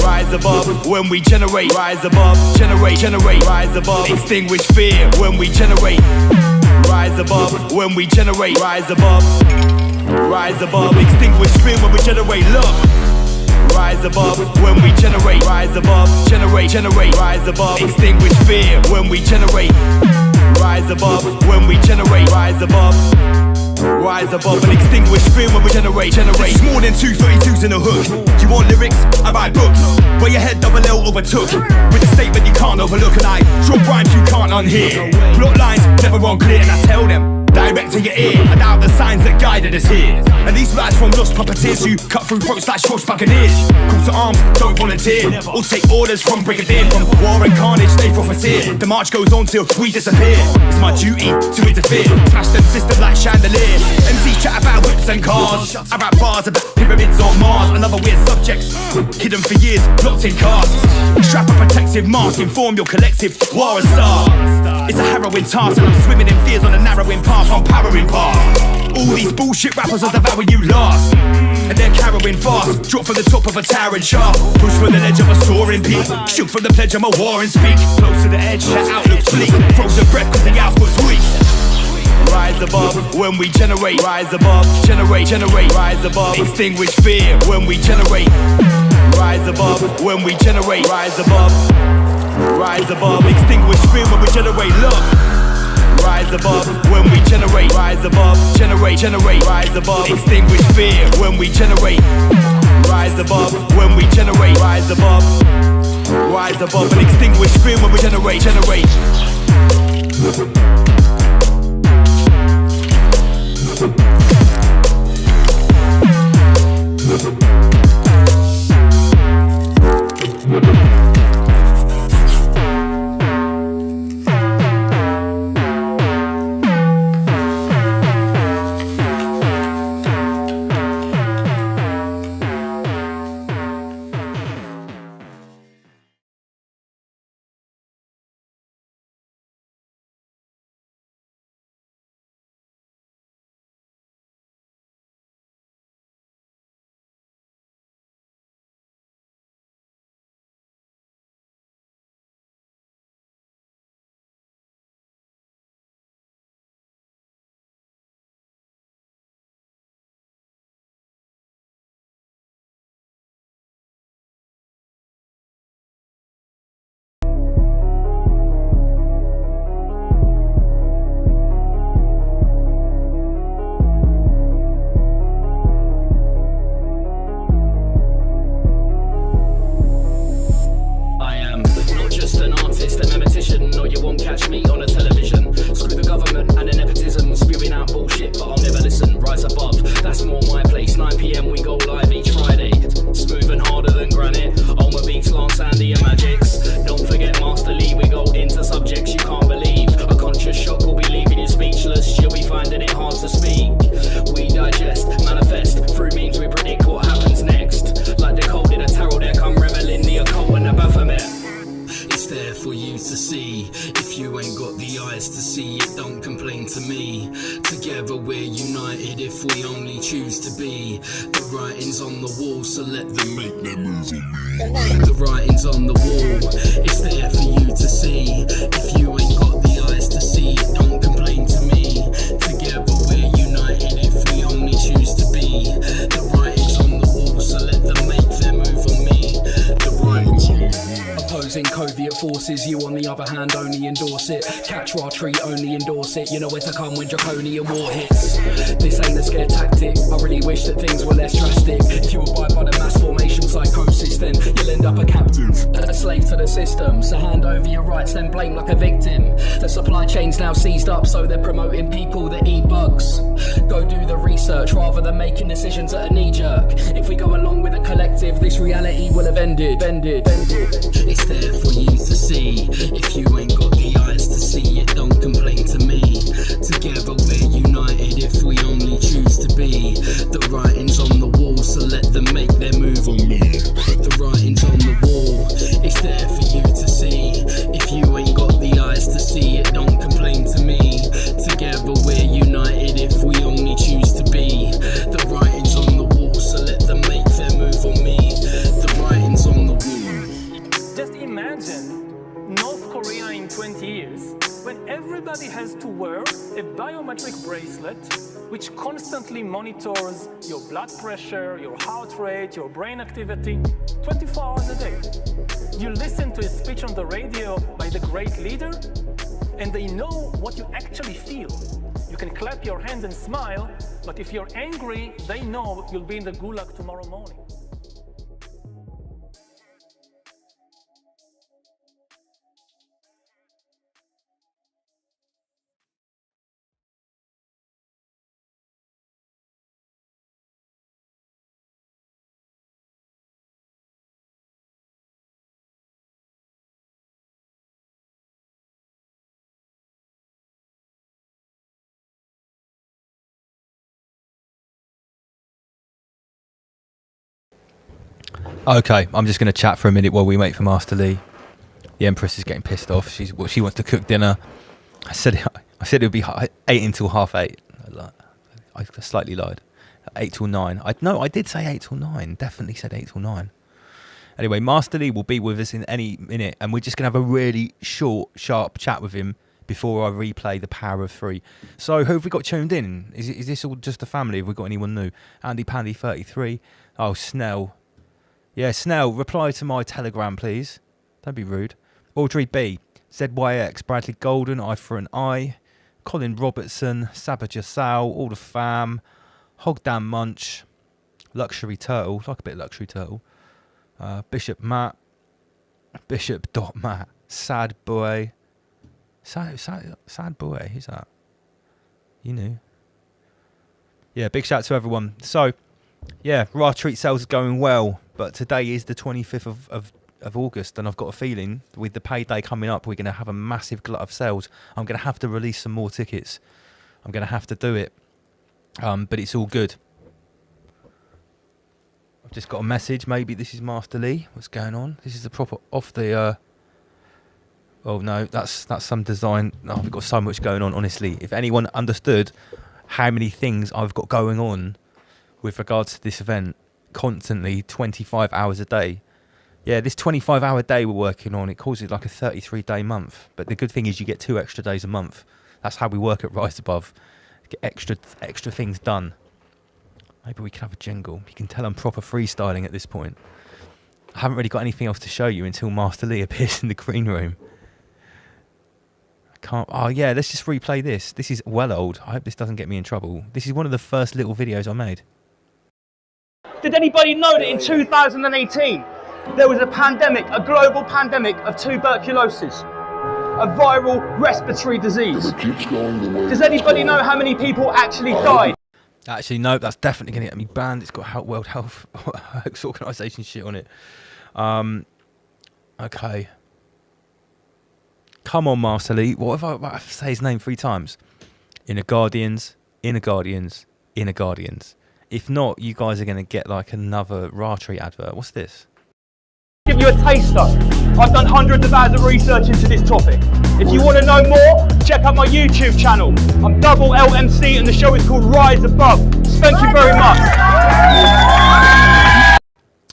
Rise above when we generate, rise above, generate, rise above, extinguish fear when we generate, rise above when we generate, rise above, extinguish fear when we generate love. Rise above when we generate, rise above, generate, rise above, extinguish fear when we generate, rise above when we generate, rise above and extinguish fear when we generate. This is more than 232s in a hook. Do you want lyrics? I write books. Where your head double L overtook with a statement you can't overlook, and I drop rhymes you can't unhear. Plot lines never unclear, and I tell them that direct to your ear. I doubt the signs that guided us here. And these lies from lost puppeteers who cut through throats like Schwartz buccaneers. Call to arms, don't volunteer, or take orders from brigadier. From war and carnage they profiteer. The march goes on till we disappear. It's my duty to interfere, smash them system like chandelier. MCs chat about whips and cars, I rap bars about pyramids on Mars and other weird subjects hidden for years, locked in casks. Strap a protective mask, inform your collective war and star. It's a harrowing task and I'm swimming in fears on a narrowing path, I'm powering past. All these bullshit rappers will devour you last, and they're carrying fast. Drop from the top of a towering shaft, push from the ledge of a soaring peak, shoot from the pledge of a war and speak. Close to the edge, the outlook's bleak, frozen breath cause the output's weak. Rise above when we generate, rise above, generate, rise above, extinguish fear when we generate. Rise above when we generate, rise above, extinguish fear when we generate love. Rise above when we generate, rise above, generate, rise above, extinguish fear when we generate. Rise above when we generate, rise above, and extinguish fear when we generate. You on the other hand only endorse it. Catch raw treat, only endorse it. You know where to come when draconian war hits. This ain't a scare tactic, I really wish that things were less drastic. If you abide by the mass formation psychosis, then you'll end up a captive, a slave to the system. So hand over your rights, then blame like a victim. The supply chain's now seized up, so they're promoting people that eat bugs. Go do the research rather than making decisions at a knee jerk. If we go along with a collective, this reality will have ended. It's there for you to see. If you ain't got the eyes to see it, don't complain to me. Together we're united if we only choose to be. The writing's on the wall, so let them make their move on me. The writing's on the wall, it's there for you to see. If you ain't got the eyes to see it, don't complain to me. Together we're united if we only choose to be. The writing's on the wall, so let them make their move on me. The writing's on the wall. Just imagine North Korea in 20 years, when everybody has to wear a biometric bracelet which constantly monitors your blood pressure, your heart rate, your brain activity, 24 hours a day. You listen to a speech on the radio by the great leader, and they know what you actually feel. You can clap your hands and smile, but if you're angry, they know you'll be in the gulag tomorrow morning. Okay, I'm just going to chat for a minute while we wait for Master Lee. The Empress is getting pissed off. She wants to cook dinner. I said it would be 8 until 8:30. I slightly lied. 8 till 9. I did say 8 till 9. Definitely said 8 till 9. Anyway, Master Lee will be with us in any minute, and we're just going to have a really short, sharp chat with him before I replay the Power of 3. So, who have we got tuned in? Is this all just the family? Have we got anyone new? Andy Pandy 33. Oh, Snell. Yeah, Snell, reply to my Telegram, please. Don't be rude. Audrey B. ZYX. Bradley Golden. I for an I. Colin Robertson. Sabaja Sal. All the fam. Hogdam Munch. Luxury Turtle. Like a bit of Luxury Turtle. Bishop Matt. Bishop.Matt. Sad Boy. Sad Boy. Who's that? You knew. Yeah, big shout out to everyone. So, yeah, raw treat sales is going well, but today is the 25th of August, and I've got a feeling with the payday coming up, we're going to have a massive glut of sales. I'm going to have to release some more tickets. I'm going to have to do it, but it's all good. I've just got a message. Maybe this is Master Lee. What's going on? This is the proper off the. Oh no, that's some design. Oh, we've got so much going on. Honestly, if anyone understood how many things I've got going on with regards to this event, constantly 25 hours a day. Yeah, this 25-hour day we're working on, it causes like a 33-day month. But the good thing is you get 2 extra days a month. That's how we work at Rise Above. Get extra things done. Maybe we can have a jingle. You can tell I'm proper freestyling at this point. I haven't really got anything else to show you until Master Lee appears in the green room. I can't. Oh yeah, let's just replay this. This is well old. I hope this doesn't get me in trouble. This is one of the first little videos I made. Did anybody know that in 2018 there was a pandemic, a global pandemic of tuberculosis, a viral respiratory disease? Does anybody know how many people actually died? Actually, no, that's definitely going to get me banned. It's got World Health Organization shit on it. Okay. Come on, Master Lee. What if I say his name 3 times? Inner Guardians, Inner Guardians, Inner Guardians. If not, you guys are going to get like another Ratri advert. What's this? Give you a taster. I've done hundreds of hours of research into this topic. If you want to know more, check out my YouTube channel. I'm double LMC and the show is called Rise Above. Thank you very much.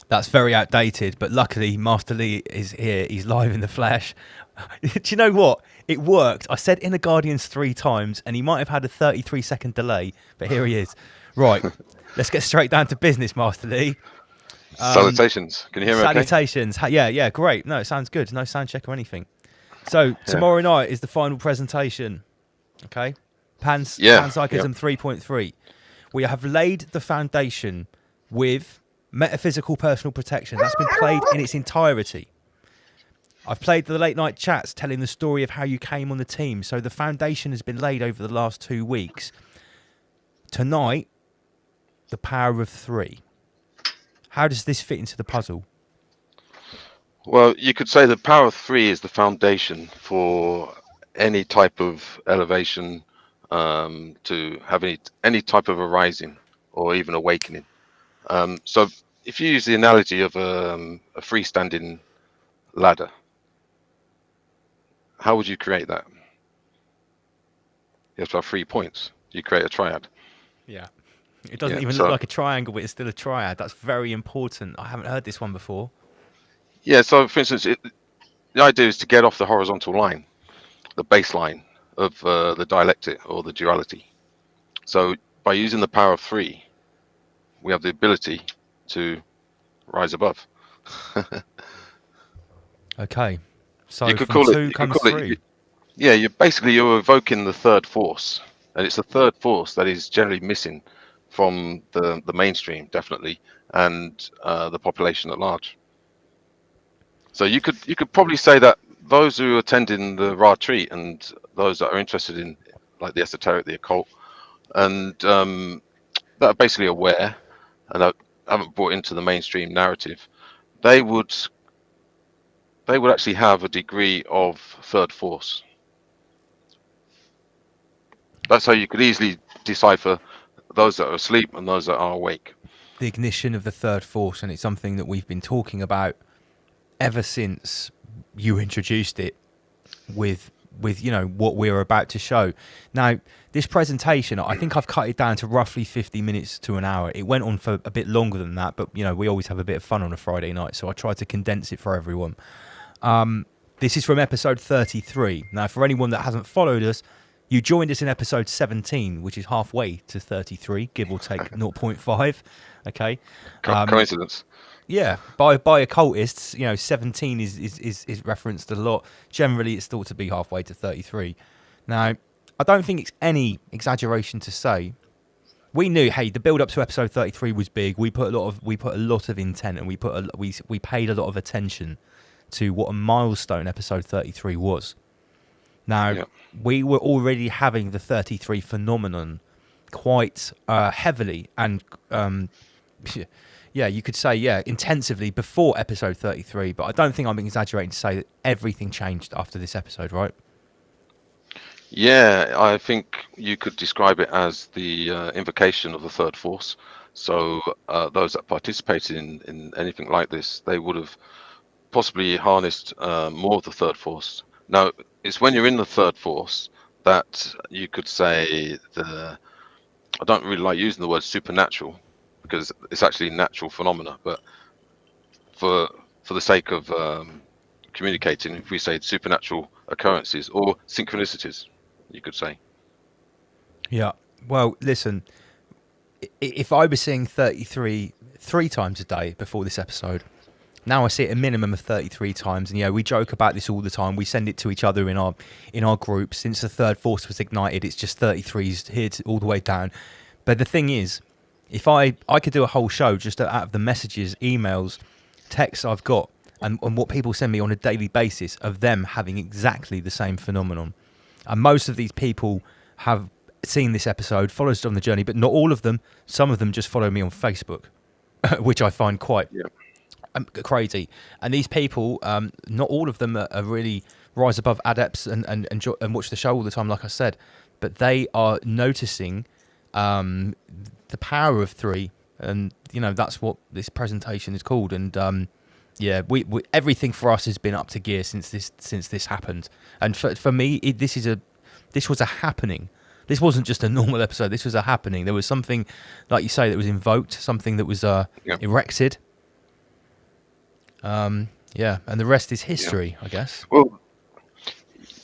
That's very outdated, but luckily Master Lee is here. He's live in the flesh. Do you know what? It worked. I said Inner Guardians 3 times and he might have had a 33-second delay, but here he is. Right, let's get straight down to business, Master Lee. Salutations. Can you hear me salutations. okay? Yeah, great. No, it sounds good. No sound check or anything. So, tomorrow night is the final presentation. Okay? Panpsychism 3.3. We have laid the foundation with metaphysical personal protection. That's been played in its entirety. I've played the late night chats telling the story of how you came on the team. So the foundation has been laid over the last 2 weeks. Tonight, the Power of 3. How does this fit into the puzzle? Well, you could say the Power of 3 is the foundation for any type of elevation, to have any type of arising or even awakening. So if you use the analogy of a freestanding ladder, how would you create that? You have to have 3 points. You create a triad. Yeah. It doesn't even look like a triangle, but it's still a triad. That's very important. I haven't heard this one before. Yeah, so for instance, the idea is to get off the horizontal line, the baseline of the dialectic or the duality. So by using the Power of 3, we have the ability to rise above. Okay. So you could from call 2 comes 3. Yeah, you're evoking the third force, and it's the third force that is generally missing from the mainstream, definitely, and the population at large. So you could probably say that those who are attending the Ra Treat and those that are interested in like the esoteric, the occult, and that are basically aware and that haven't brought into the mainstream narrative, they would actually have a degree of third force. That's how you could easily decipher those that are asleep and those that are awake. the ignition of the third force, and it's something that we've been talking about ever since you introduced it with you know what we're about to show. Now, this presentation, I think I've cut it down to roughly 50 minutes to an hour. It went on for a bit longer than that, but you know, we always have a bit of fun on a Friday night, so I tried to condense it for everyone. This is from episode 33. Now, for anyone that hasn't followed us, you joined us in episode 17, which is halfway to 33, give or take 0.5. Okay. Coincidence. Yeah, by occultists, you know, 17 is referenced a lot. Generally, it's thought to be halfway to 33. Now, I don't think it's any exaggeration to say we knew. Hey, the build up to episode 33 was big. We put a lot of intent, and we paid a lot of attention to what a milestone episode 33 was. Now, we were already having the 33 phenomenon quite heavily and. Yeah, you could say, intensively before episode 33, but I don't think I'm exaggerating to say that everything changed after this episode, right? Yeah, I think you could describe it as the invocation of the third force. So those that participated in anything like this, they would have possibly harnessed more of the third force. Now, it's when you're in the third force that you could say I don't really like using the word supernatural, because it's actually natural phenomena, but for the sake of communicating, if we say supernatural occurrences or synchronicities, you could say. Yeah. Well, listen, if I was seeing 33 3 times a day before this episode, now I see it a minimum of 33 times, and we joke about this all the time. We send it to each other in our group. Since the third force was ignited, it's just 33s here all the way down. But the thing is, if I could do a whole show just out of the messages, emails, texts I've got, and what people send me on a daily basis of them having exactly the same phenomenon. And most of these people have seen this episode, followed us on the journey, but not all of them. Some of them just follow me on Facebook, which I find quite crazy. And these people, not all of them are really rise above adepts and watch the show all the time, like I said, but they are noticing the power of 3, and that's what this presentation is called. And we everything for us has been up to gear since this happened. And for me, this was a happening. This wasn't just a normal episode. This was a happening. There was something, like you say, that was invoked, something that was erected. And the rest is history, I guess. Well,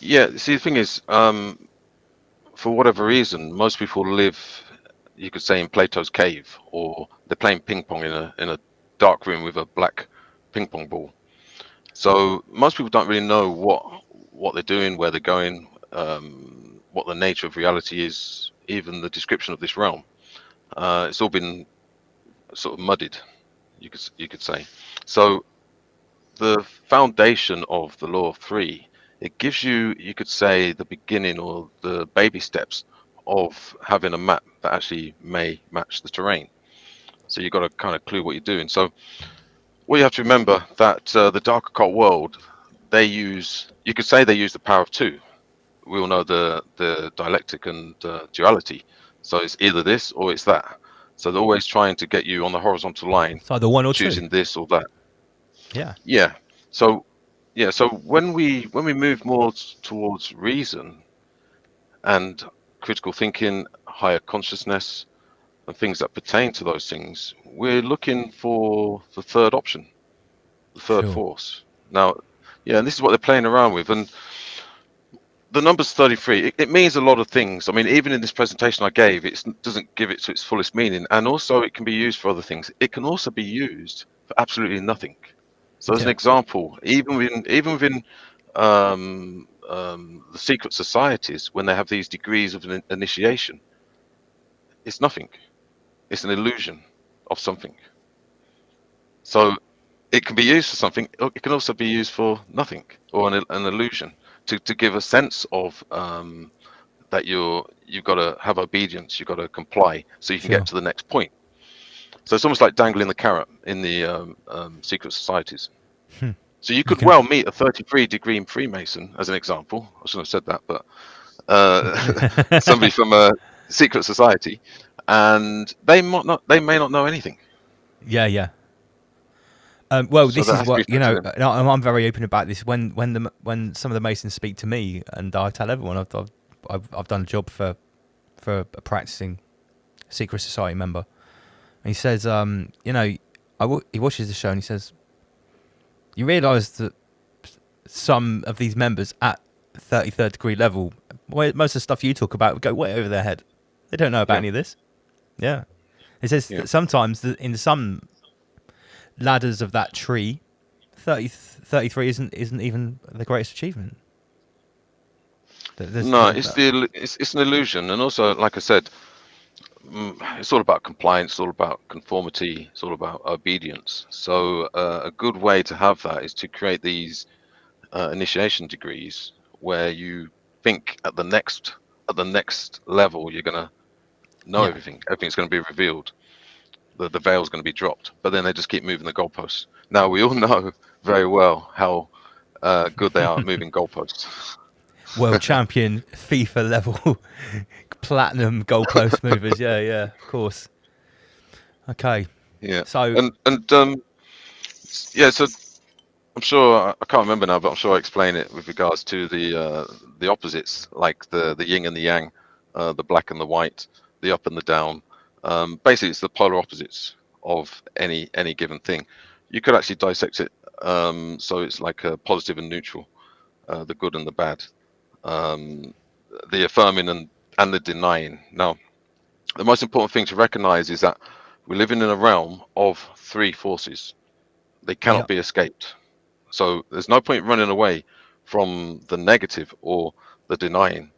see, the thing is, for whatever reason, most people live, you could say, in Plato's cave, or they're playing ping pong in a dark room with a black ping pong ball. So most people don't really know what they're doing, where they're going, what the nature of reality is, even the description of this realm. It's all been sort of muddied, you could say. So the foundation of the law of 3, it gives you could say, the beginning or the baby steps of having a map that actually may match the terrain. So you've got to kind of clue what you're doing. So what you have to remember that the dark occult world, you could say they use the power of 2. We all know the dialectic and duality. So it's either this or it's that. So they're always trying to get you on the horizontal line. It's either one or choosing 2. this or that. Yeah. So when we move more towards reason and critical thinking, higher consciousness, and things that pertain to those things, we're looking for the third option, the third force. Now, and this is what they're playing around with. And the number's 33. It means a lot of things. I mean, even in this presentation I gave, it doesn't give it to its fullest meaning. And also, it can be used for other things. It can also be used for absolutely nothing. So, as an example, even within the secret societies, when they have these degrees of initiation, it's nothing. It's an illusion of something. So it can be used for something. It can also be used for nothing, or an illusion, to give a sense of that you've got to have obedience, you've got to comply, so you can get to the next point. So it's almost like dangling the carrot in the secret societies. So you could well meet a 33-degree Freemason, as an example. I shouldn't have said that, but somebody from a secret society, and they may not know anything. Yeah. Well, So this that is has to be what you know. factored in. I'm very open about this. When some of the Masons speak to me, and I tell everyone I've done a job for a practicing secret society member, and he says, he watches the show and he says, you realise that some of these members at 33rd degree level, most of the stuff you talk about would go way over their head. They don't know about any of this. Yeah. It says that sometimes in some ladders of that tree, 33 isn't even the greatest achievement. No, it's an illusion, and also, like I said, it's all about compliance, it's all about conformity, it's all about obedience. So a good way to have that is to create these initiation degrees where you think at the next level you're gonna know everything. Everything's going to be revealed. The veil's going to be dropped. But then they just keep moving the goalposts. Now we all know very well how good they are at moving goalposts. World champion, FIFA level, platinum goalpost movers. Yeah, of course. Okay. Yeah. So so I'm sure I can't remember now, but I'm sure I explain it with regards to the opposites, like the yin and the yang, the black and the white, the up and the down. Basically, it's the polar opposites of any given thing. You could actually dissect it, so it's like a positive and neutral, the good and the bad, the affirming and the denying. Now, the most important thing to recognize is that we're living in a realm of three forces. They cannot be escaped. So there's no point running away from the negative or the denying,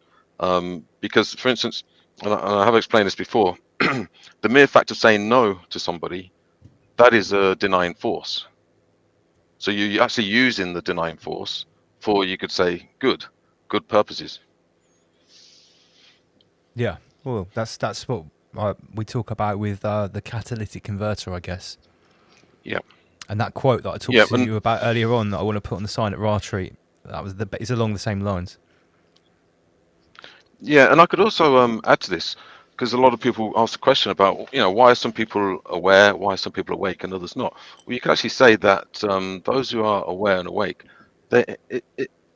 because, for instance, and I have explained this before, the mere fact of saying no to somebody, that is a denying force. So you're actually using the denying force for, you could say, good purposes. Yeah, well, that's what we talk about with the catalytic converter, I guess. Yeah. And that quote that I talked to you about earlier on, that I want to put on the sign at Ratreat, it's along the same lines. Yeah, and I could also add to this, because a lot of people ask the question about, why are some people aware, why are some people awake and others not? Well, you can actually say that those who are aware and awake,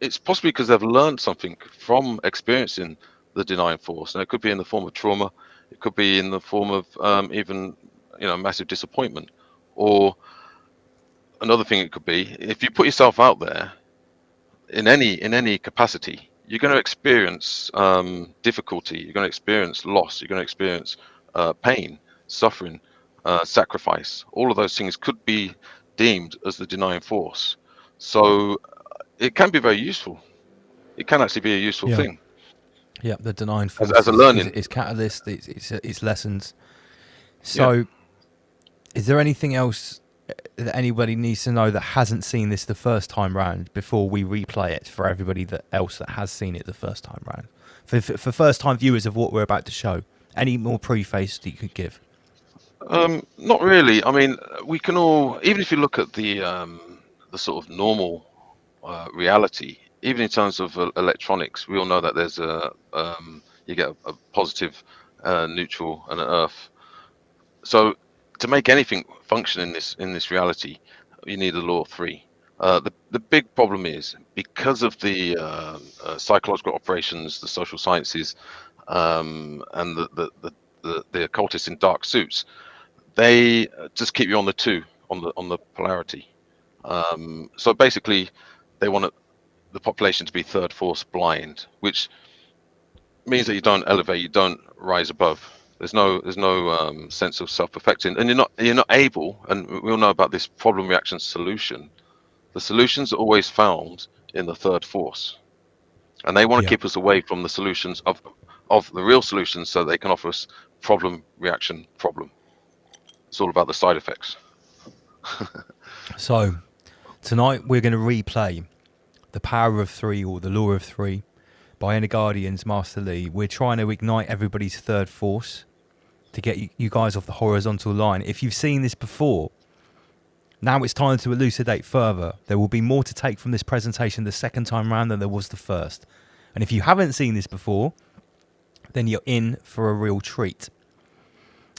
it's possibly because they've learned something from experiencing the denying force. And it could be in the form of trauma, it could be in the form of even massive disappointment, or another thing it could be, if you put yourself out there in any capacity, you're going to experience difficulty, you're going to experience loss, you're going to experience pain, suffering, sacrifice. All of those things could be deemed as the denying force. So it can be very useful. It can actually be a useful thing. Yeah, the denying force as a learning. It's catalyst, it's lessons. So is there anything else that anybody needs to know that hasn't seen this the first time round before we replay it for everybody else that has seen it the first time round? For first time viewers of what we're about to show, any more preface that you could give? Not really. I mean, we can all, even if you look at the sort of normal reality, even in terms of electronics, we all know that there's you get a positive, neutral, and an earth. So to make anything function in this reality, you need a law of three. The big problem is, because of the psychological operations, the social sciences, and the occultists in dark suits, they just keep you on the two, on the polarity. So basically, they want the population to be third force blind, which means that you don't elevate, you don't rise above. There's no sense of self-perfecting, and you're not able. And we all know about this problem reaction solution. The solutions are always found in the third force, and they want to keep us away from the solutions of the real solutions, so they can offer us problem reaction problem. It's all about the side effects. So tonight we're going to replay The Power of Three, or The Law of Three, by Inner Guardians, Master Lee. We're trying to ignite everybody's third force to get you guys off the horizontal line. If you've seen this before, now it's time to elucidate further. There will be more to take from this presentation the second time round than there was the first. And if you haven't seen this before, then you're in for a real treat.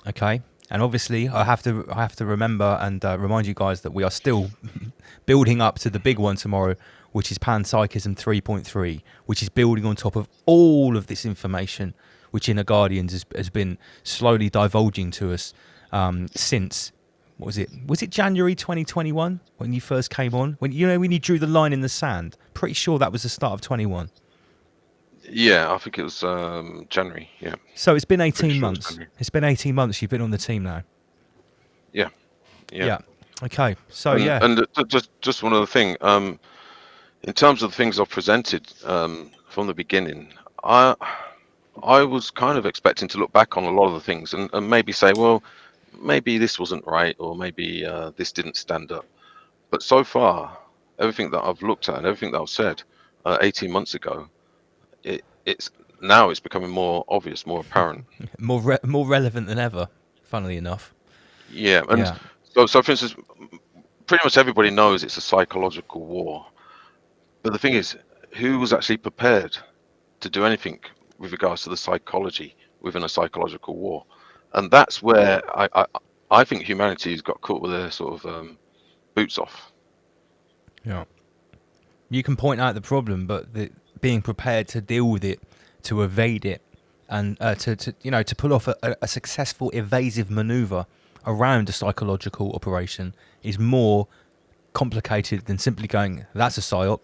Okay? And obviously, I have to remember and remind you guys that we are still building up to the big one tomorrow, which is panpsychism 3.3, which is building on top of all of this information, which Inner Guardians has been slowly divulging to us since, what was it? Was it January 2021 when you first came on? When you drew the line in the sand? Pretty sure that was the start of 21. Yeah, I think it was January. Yeah. So it's been 18 sure months. January. It's been 18 months. You've been on the team now. Yeah. Okay. So and just one other thing. In terms of the things I've presented from the beginning, I was kind of expecting to look back on a lot of the things and maybe say, well, maybe this wasn't right, or maybe this didn't stand up. But so far, everything that I've looked at and everything that I've said 18 months ago, it's becoming more obvious, more apparent, more relevant than ever. Funnily enough. Yeah, and so for instance, pretty much everybody knows it's a psychological war. But the thing is, who was actually prepared to do anything with regards to the psychology within a psychological war? And that's where I think humanity's got caught with their sort of boots off. Yeah. You can point out the problem, but being prepared to deal with it, to evade it, and to pull off a successful evasive maneuver around a psychological operation is more complicated than simply going, that's a psyop.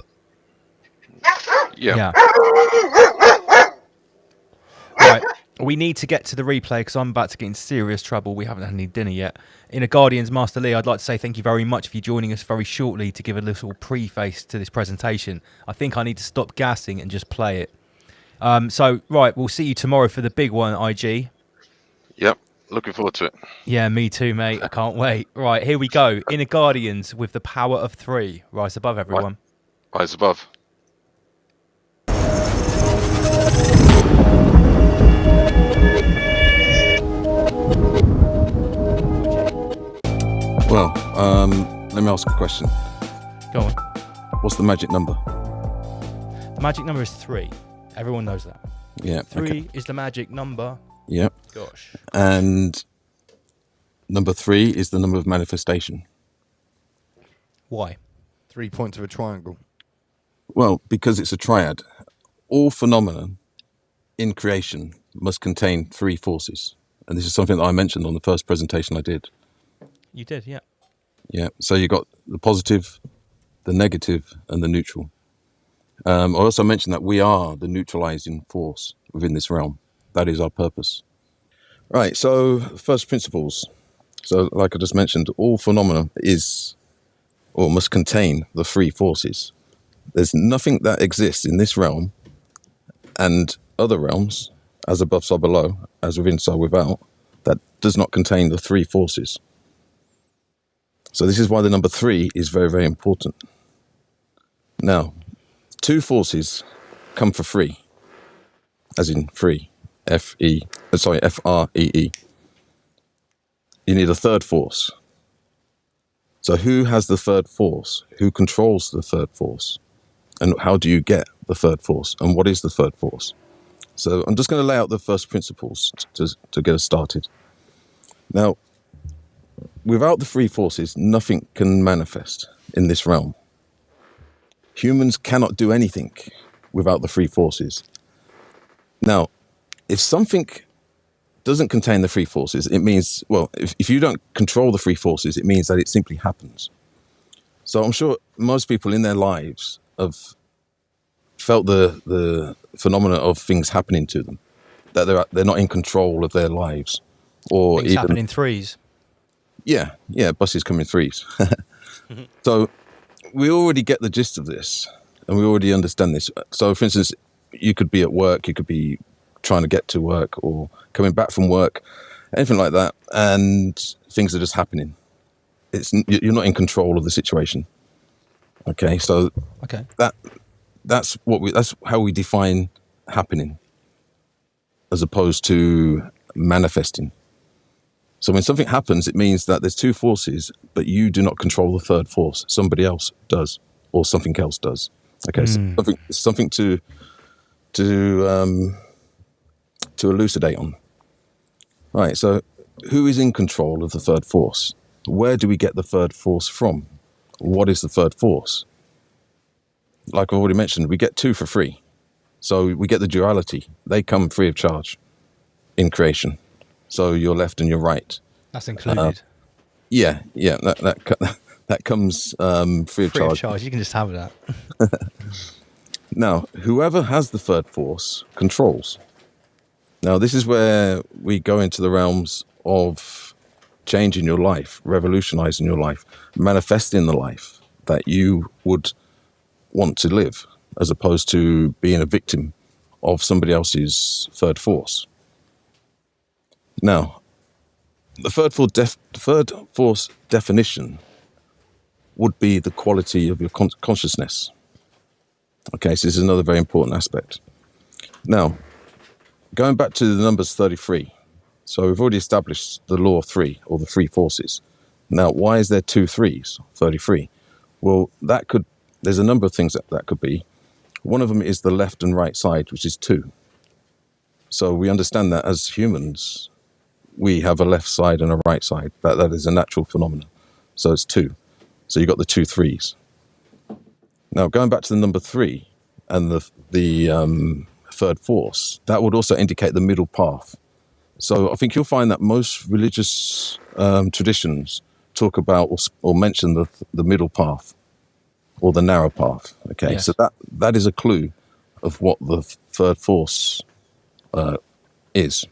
Yeah. Right. We need to get to the replay because I'm about to get in serious trouble. We haven't had any dinner yet. Inner Guardians, Master Lee, I'd like to say thank you very much for you joining us very shortly to give a little preface to this presentation. I think I need to stop gassing and just play it. So, right, we'll see you tomorrow for the big one, IG. Yep, looking forward to it. Yeah, me too, mate. I can't wait. Right, here we go. Inner Guardians with the power of 3. Rise above, everyone. Rise above. Well, let me ask a question. Go on. What's the magic number? The magic number is 3. Everyone knows that. Yeah. 3 is the magic number. Yep. Gosh. And number 3 is the number of manifestation. Why? 3 points of a triangle. Well, because it's a triad. All phenomena in creation must contain 3 forces. And this is something that I mentioned on the first presentation I did. You did, yeah. Yeah. So you got the positive, the negative, and the neutral. I also mentioned that we are the neutralizing force within this realm. That is our purpose. Right. So first principles. So like I just mentioned, all phenomena is or must contain the 3 forces. There's nothing that exists in this realm and other realms, as above, so below, as within, so without, that does not contain the 3 forces. So this is why the number 3 is very, very important. Now, 2 forces come for free, as in free, F-R-E-E. You need a third force. So who has the third force? Who controls the third force? And how do you get the third force? And what is the third force? So I'm just going to lay out the first principles to get us started. Now, without the 3 forces, nothing can manifest in this realm. Humans cannot do anything without the 3 forces. Now, if something doesn't contain the 3 forces, it means, well, if you don't control the 3 forces, it means that it simply happens. So I'm sure most people in their lives have felt the phenomena of things happening to them, that they're not in control of their lives, or things happen in 3s. Yeah, buses come in 3s. So we already get the gist of this, and we already understand this. So, for instance, you could be at work, you could be trying to get to work, or coming back from work, anything like that, and things are just happening. You're not in control of the situation. Okay, so that's how we define happening, as opposed to manifesting. So when something happens, it means that there's 2 forces, but you do not control the third force. Somebody else does, or something else does. Okay, so something to elucidate on. Right. So who is in control of the third force? Where do we get the third force from? What is the third force? Like I've already mentioned, we get two for free. So we get the duality. They come free of charge in creation. So your left and your right. That's included. Yeah. That comes free of Free charge. of charge. You can just have that. Now, whoever has the third force controls. Now, this is where we go into the realms of changing your life, revolutionizing your life, manifesting the life that you would want to live, as opposed to being a victim of somebody else's third force. Now, the third force definition would be the quality of your consciousness. Okay, so this is another very important aspect. Now, going back to the numbers 33. So we've already established the law of three, or the three forces. Now, why is there 2 3s, 33? Well, there's a number of things that could be. One of them is the left and right side, which is 2. So we understand that as humans, we have a left side and a right side. That is a natural phenomenon. So it's 2. So you've got the 2 3s. Now, going back to the number 3 and the third force, that would also indicate the middle path. So I think you'll find that most religious traditions talk about or mention the middle path or the narrow path. Okay, yes. So that is a clue of what the third force is.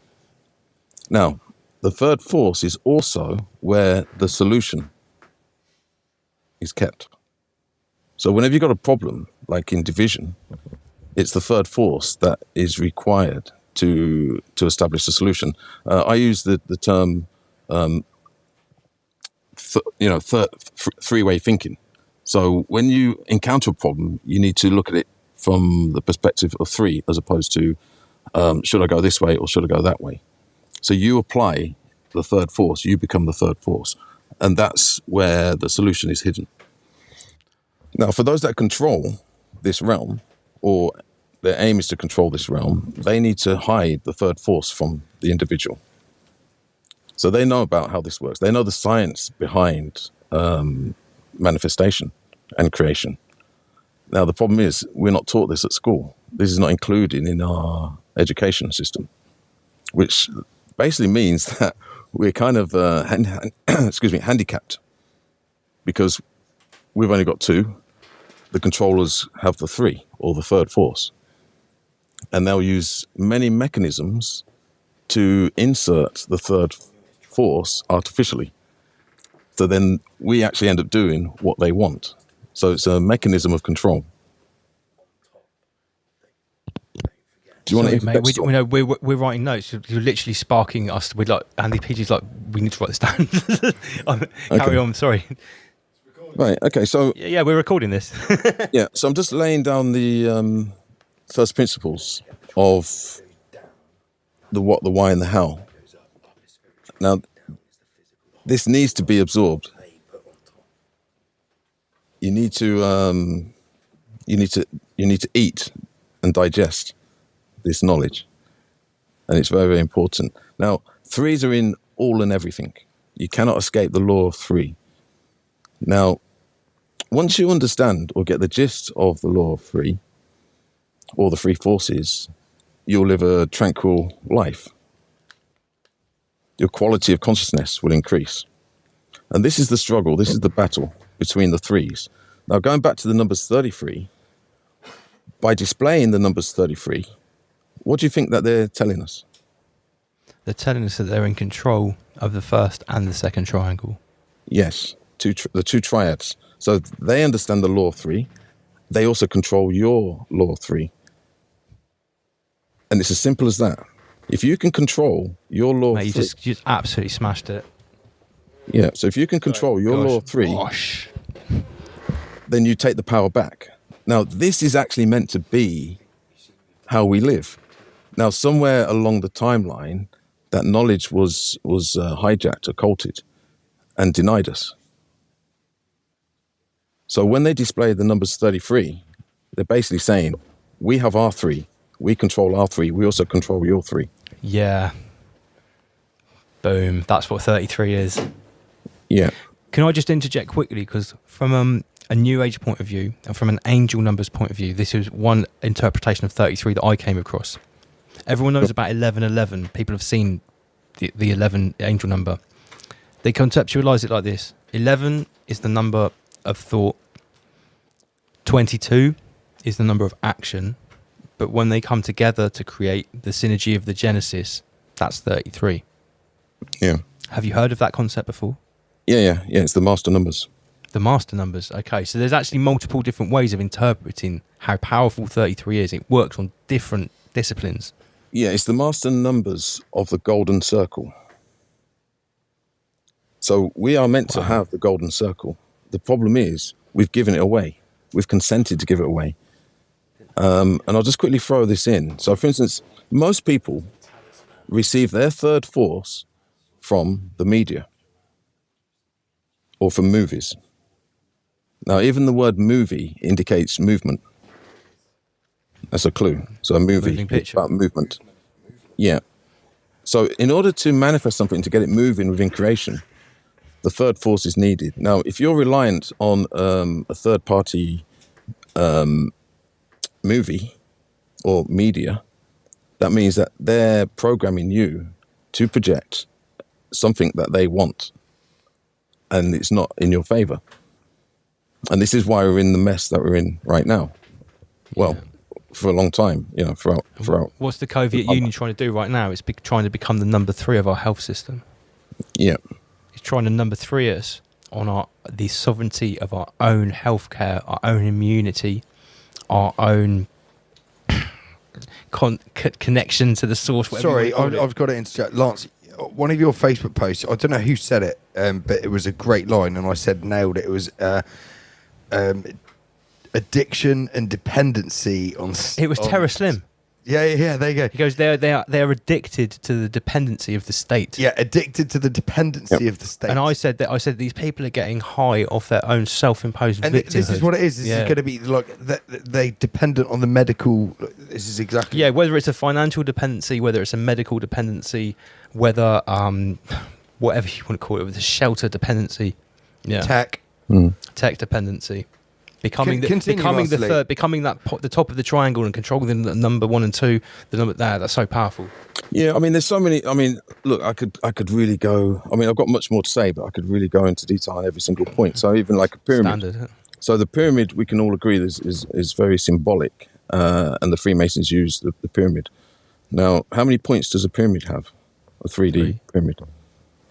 Now, the third force is also where the solution is kept. So whenever you've got a problem, like in division, it's the third force that is required to establish a solution. I use the term, three-way thinking. So when you encounter a problem, you need to look at it from the perspective of 3, as opposed to should I go this way or should I go that way? So you apply the third force, you become the third force, and that's where the solution is hidden. Now, for those that control this realm, or their aim is to control this realm, they need to hide the third force from the individual. So they know about how this works. They know the science behind manifestation and creation. Now, the problem is we're not taught this at school. This is not included in our education system, which basically means that we're kind of handicapped, because we've only got 2. The controllers have the 3, or the third force. And they'll use many mechanisms to insert the third force artificially. So then we actually end up doing what they want. So it's a mechanism of control. Do you want to? Mate, we're writing notes. You're literally sparking us. We're like, Andy PG's like, we need to write this down. Carry on. Sorry. Right. Okay. So yeah, we're recording this. Yeah. So I'm just laying down the first principles of the what, the why, and the how. Now, this needs to be absorbed. You need to eat and digest this knowledge, and it's very, very important. Now, 3s are in all and everything. You cannot escape the law of 3. Now, once you understand or get the gist of the law of 3, or the 3 forces, you'll live a tranquil life. Your quality of consciousness will increase. And this is the struggle, this is the battle between the 3s. Now, going back to the numbers 33, by displaying the numbers 33, what do you think that they're telling us? They're telling us that they're in control of the first and the second triangle. Yes, the 2 triads. So they understand the law of 3. They also control your law of 3. And it's as simple as that. If you can control your law Mate, of 3... you just absolutely smashed it. Yeah, so if you can control your law of 3, then you take the power back. Now, this is actually meant to be how we live. Now, somewhere along the timeline, that knowledge was hijacked, occulted, and denied us. So when they display the numbers 33, they're basically saying, we have our 3, we control our 3, we also control your 3. Yeah. Boom. That's what 33 is. Yeah. Can I just interject quickly? Because from a New Age point of view and from an angel numbers point of view, this is one interpretation of 33 that I came across. Everyone knows about 1111. People have seen the 11 angel number. They conceptualize it like this. 11 is the number of thought. 22 is the number of action. But when they come together to create the synergy of the Genesis, that's 33. Yeah. Have you heard of that concept before? Yeah. It's the master numbers. The master numbers. Okay, so there's actually multiple different ways of interpreting how powerful 33 is. It works on different disciplines. Yeah, it's the master numbers of the golden circle. So we are meant to have the golden circle. The problem is we've given it away. We've consented to give it away. And I'll just quickly throw this in. So, for instance, most people receive their third force from the media or from movies. Now, even the word movie indicates movement. That's a clue. So a movie is about movement. Yeah. So in order to manifest something, to get it moving within creation, the third force is needed. Now, if you're reliant on a third-party movie or media, that means that they're programming you to project something that they want, and it's not in your favor. And this is why we're in the mess that we're in right now. Well, for a long time, throughout. What's the Soviet Union trying to do right now? It's trying to become the number 3 of our health system. Yeah. It's trying to number 3 us on the sovereignty of our own healthcare, our own immunity, our own connection to the source. Sorry, I've got to interject. Lance, one of your Facebook posts, I don't know who said it, but it was a great line, and I said nailed it. It was addiction and dependency on... It was Terra Slim. Yeah, there you go. He goes, they're addicted to the dependency of the state. Yeah, addicted to the dependency of the state. And I said these people are getting high off their own self-imposed victimhood. And this is what it is. This is going to be like they dependent on the medical. This is exactly. Yeah, whether it's a financial dependency, whether it's a medical dependency, whether whatever you want to call it, with a shelter dependency. Yeah. Tech dependency. Becoming the top of the triangle and controlling the number 1 and 2, the number that's so powerful. Yeah, I mean, there's so many. I mean, look, I could really go. I mean, I've got much more to say, but I could really go into detail on every single point. So even like a pyramid. Standard. So the pyramid, we can all agree, is very symbolic, and the Freemasons use the pyramid. Now, how many points does a pyramid have? A 3D pyramid.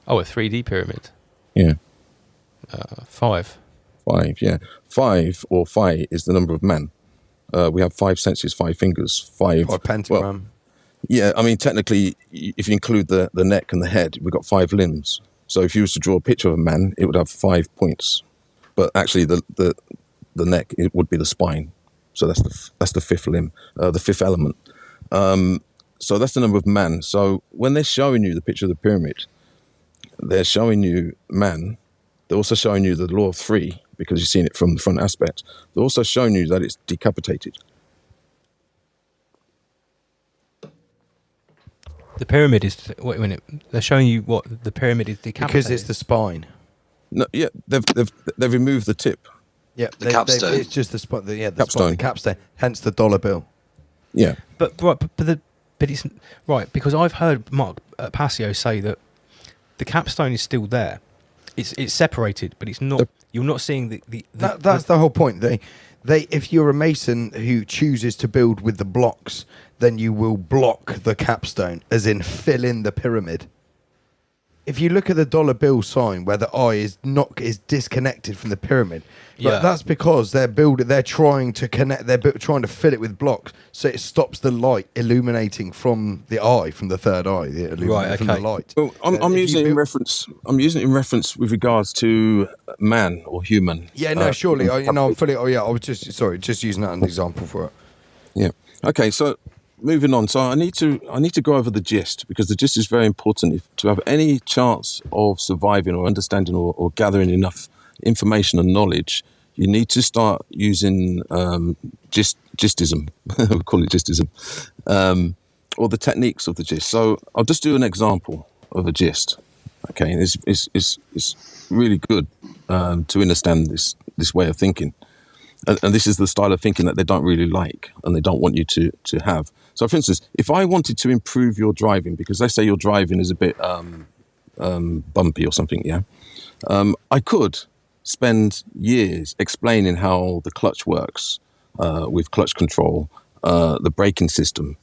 Oh, a 3D pyramid. Yeah. 5. 5, yeah. 5 or phi is the number of man. We have 5 senses, 5 fingers, 5... Or a pentagram. Well, yeah, I mean, technically, if you include the neck and the head, we've got 5 limbs. So if you was to draw a picture of a man, it would have 5 points. But actually, the neck, it would be the spine. So that's the 5th limb, the 5th element. So that's the number of man. So when they're showing you the picture of the pyramid, they're showing you man. They're also showing you the law of 3, because you've seen it from the front aspect. They're also showing you that it's decapitated. The pyramid is... Wait a minute. They're showing you what the pyramid is decapitated. Because it's the spine. No, yeah, they've removed the tip. Yeah, the capstone. It's just the spine. The capstone. Spine, the capstone. Hence the dollar bill. Yeah. But it's... Right, because I've heard Mark Passio say that the capstone is still there. It's separated, but it's not. You're not seeing That's the whole point. They if you're a mason who chooses to build with the blocks, then you will block the capstone, as in fill in the pyramid. If you look at the dollar bill sign where the eye is disconnected from the pyramid, but that's because they're trying to connect. They're trying to fill it with blocks, so it stops the light illuminating from the eye, from the third eye, from the light. Well, I'm using it in reference. I'm using it in reference with regards to man or human. Yeah, no, surely. I'm fully. Oh, yeah. I was just using that as an example for it. Yeah. Okay. So moving on. So I need to go over the gist, because the gist is very important. To have any chance of surviving or understanding or gathering enough information and knowledge, you need to start using gistism. We'll call it gistism, or the techniques of the gist. So I'll just do an example. of a gist. Okay, and it's really good to understand this way of thinking, and this is the style of thinking that they don't really like and they don't want you to have. So, for instance, if I wanted to improve your driving, because they say your driving is a bit bumpy or something, yeah, I could spend years explaining how the clutch works with clutch control, the braking system,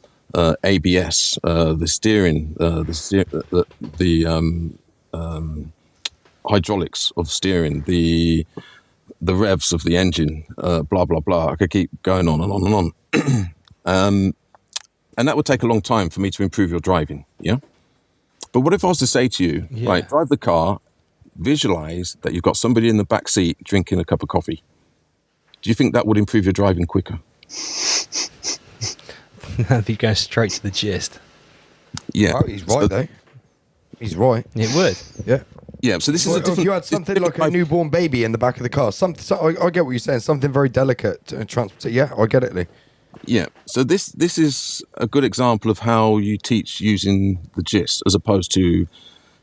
ABS, the steering, the hydraulics of steering, the revs of the engine, blah blah blah. I could keep going on and on and on, and that would take a long time for me to improve your driving. Yeah, but what if I was to say to you, right, drive the car, visualize that you've got somebody in the back seat drinking a cup of coffee. Do you think that would improve your driving quicker? If you go straight to the gist. Yeah, oh, he's right though. He's right. It would. Yeah. Yeah. So this is a different. If you had something like a newborn baby in the back of the car, so I get what you're saying. Something very delicate and transport. Yeah, I get it, Lee. Yeah. So this is a good example of how you teach using the gist, as opposed to, you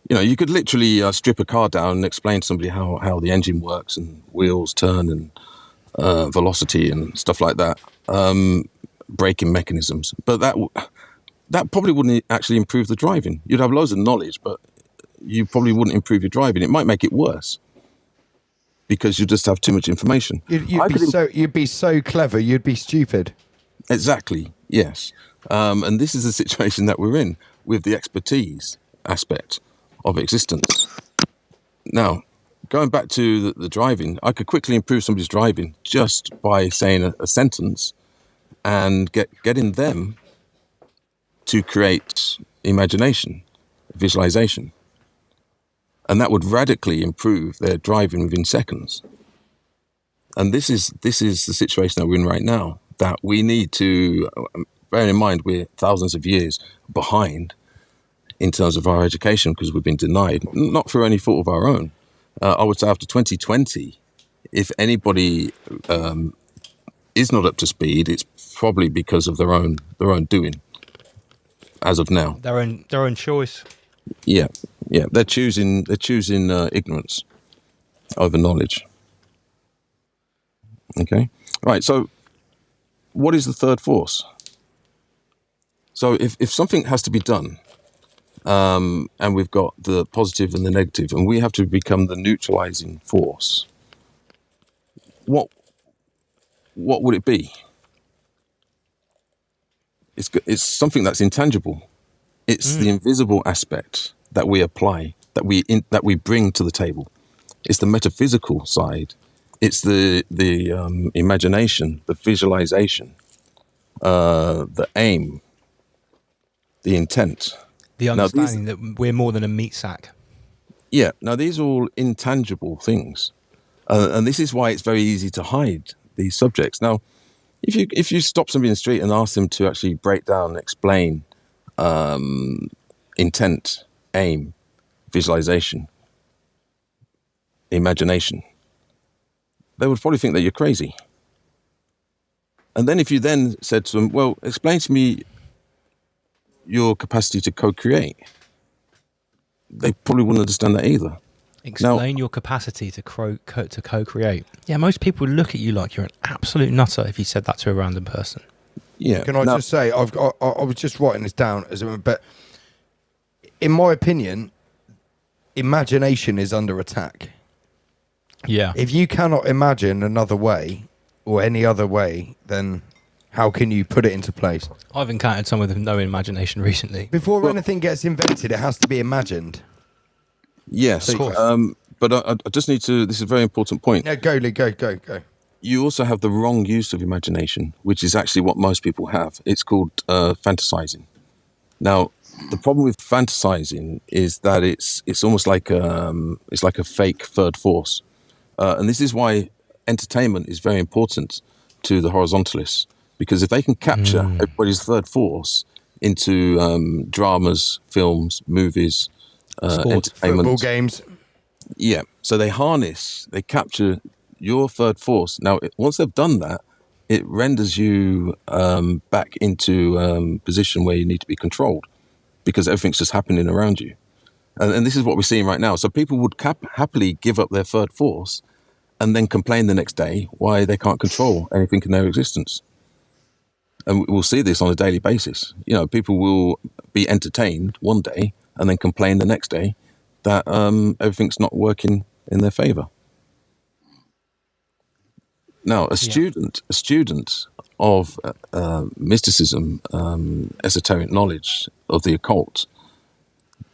know, you could literally strip a car down and explain to somebody how the engine works and wheels turn and velocity and stuff like that, braking mechanisms. But that probably wouldn't actually improve the driving. You'd have loads of knowledge, but you probably wouldn't improve your driving. It might make it worse because you just have too much information. You'd be so clever, you'd be stupid. Exactly, yes. And this is the situation that we're in with the expertise aspect of existence. Now, going back to the driving, I could quickly improve somebody's driving just by saying a sentence and getting them to create imagination, visualization. And that would radically improve their driving within seconds. And this is the situation that we're in right now, that we need to, bear in mind we're thousands of years behind in terms of our education because we've been denied, not through any fault of our own. I would say after 2020, if anybody is not up to speed, it's probably because of their own doing. As of now, their own choice. Yeah. They're choosing ignorance over knowledge. Okay, right. So, what is the third force? So, if something has to be done, and we've got the positive and the negative, and we have to become the neutralizing force, what would it be? It's something that's intangible. It's the invisible aspect that we apply, that we bring to the table. It's the metaphysical side. It's the imagination, the visualization, the aim, the intent, the understanding that we're more than a meat sack. Yeah. Now these are all intangible things, and this is why it's very easy to hide these subjects. Now, if you stop somebody in the street and ask them to actually break down and explain intent, aim, visualization, imagination, they would probably think that you're crazy. And then if you then said to them, well, explain to me your capacity to co-create, they probably wouldn't understand that either. Explain your capacity to co-create. Yeah, most people look at you like you're an absolute nutter if you said that to a random person. Yeah. Can I just say, I was just writing this down but in my opinion, imagination is under attack. Yeah. If you cannot imagine another way or any other way, then how can you put it into place? I've encountered someone with no imagination recently. Before anything gets invented, it has to be imagined. Yes, but I just need to. This is a very important point. No, go, Lee, go. You also have the wrong use of imagination, which is actually what most people have. It's called fantasizing. Now, the problem with fantasizing is that it's almost like it's like a fake third force, and this is why entertainment is very important to the horizontalists, because if they can capture everybody's third force into dramas, films, movies, sports, entertainment, football games. Yeah, so they capture your third force. Now, once they've done that, it renders you back into position where you need to be controlled, because everything's just happening around you. And this is what we're seeing right now. So people would happily give up their third force and then complain the next day why they can't control anything in their existence. And we'll see this on a daily basis. You know, people will be entertained one day and then complain the next day that everything's not working in their favor. Now, a student of mysticism, esoteric knowledge of the occult,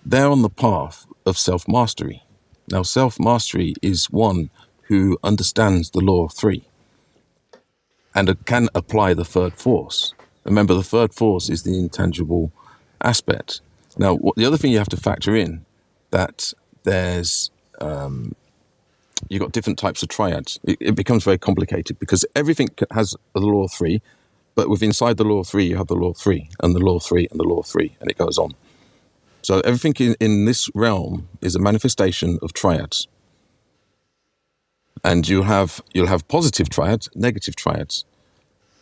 they're on the path of self-mastery. Now, self-mastery is one who understands the law of three and can apply the third force. Remember, the third force is the intangible aspect. Now, the other thing you have to factor in, that there's you've got different types of triads. It becomes very complicated because everything has the law of three, but inside the law of three, you have the law of three, and the law of three, and the law of three, and it goes on. So everything in this realm is a manifestation of triads. And you'll have positive triads, negative triads,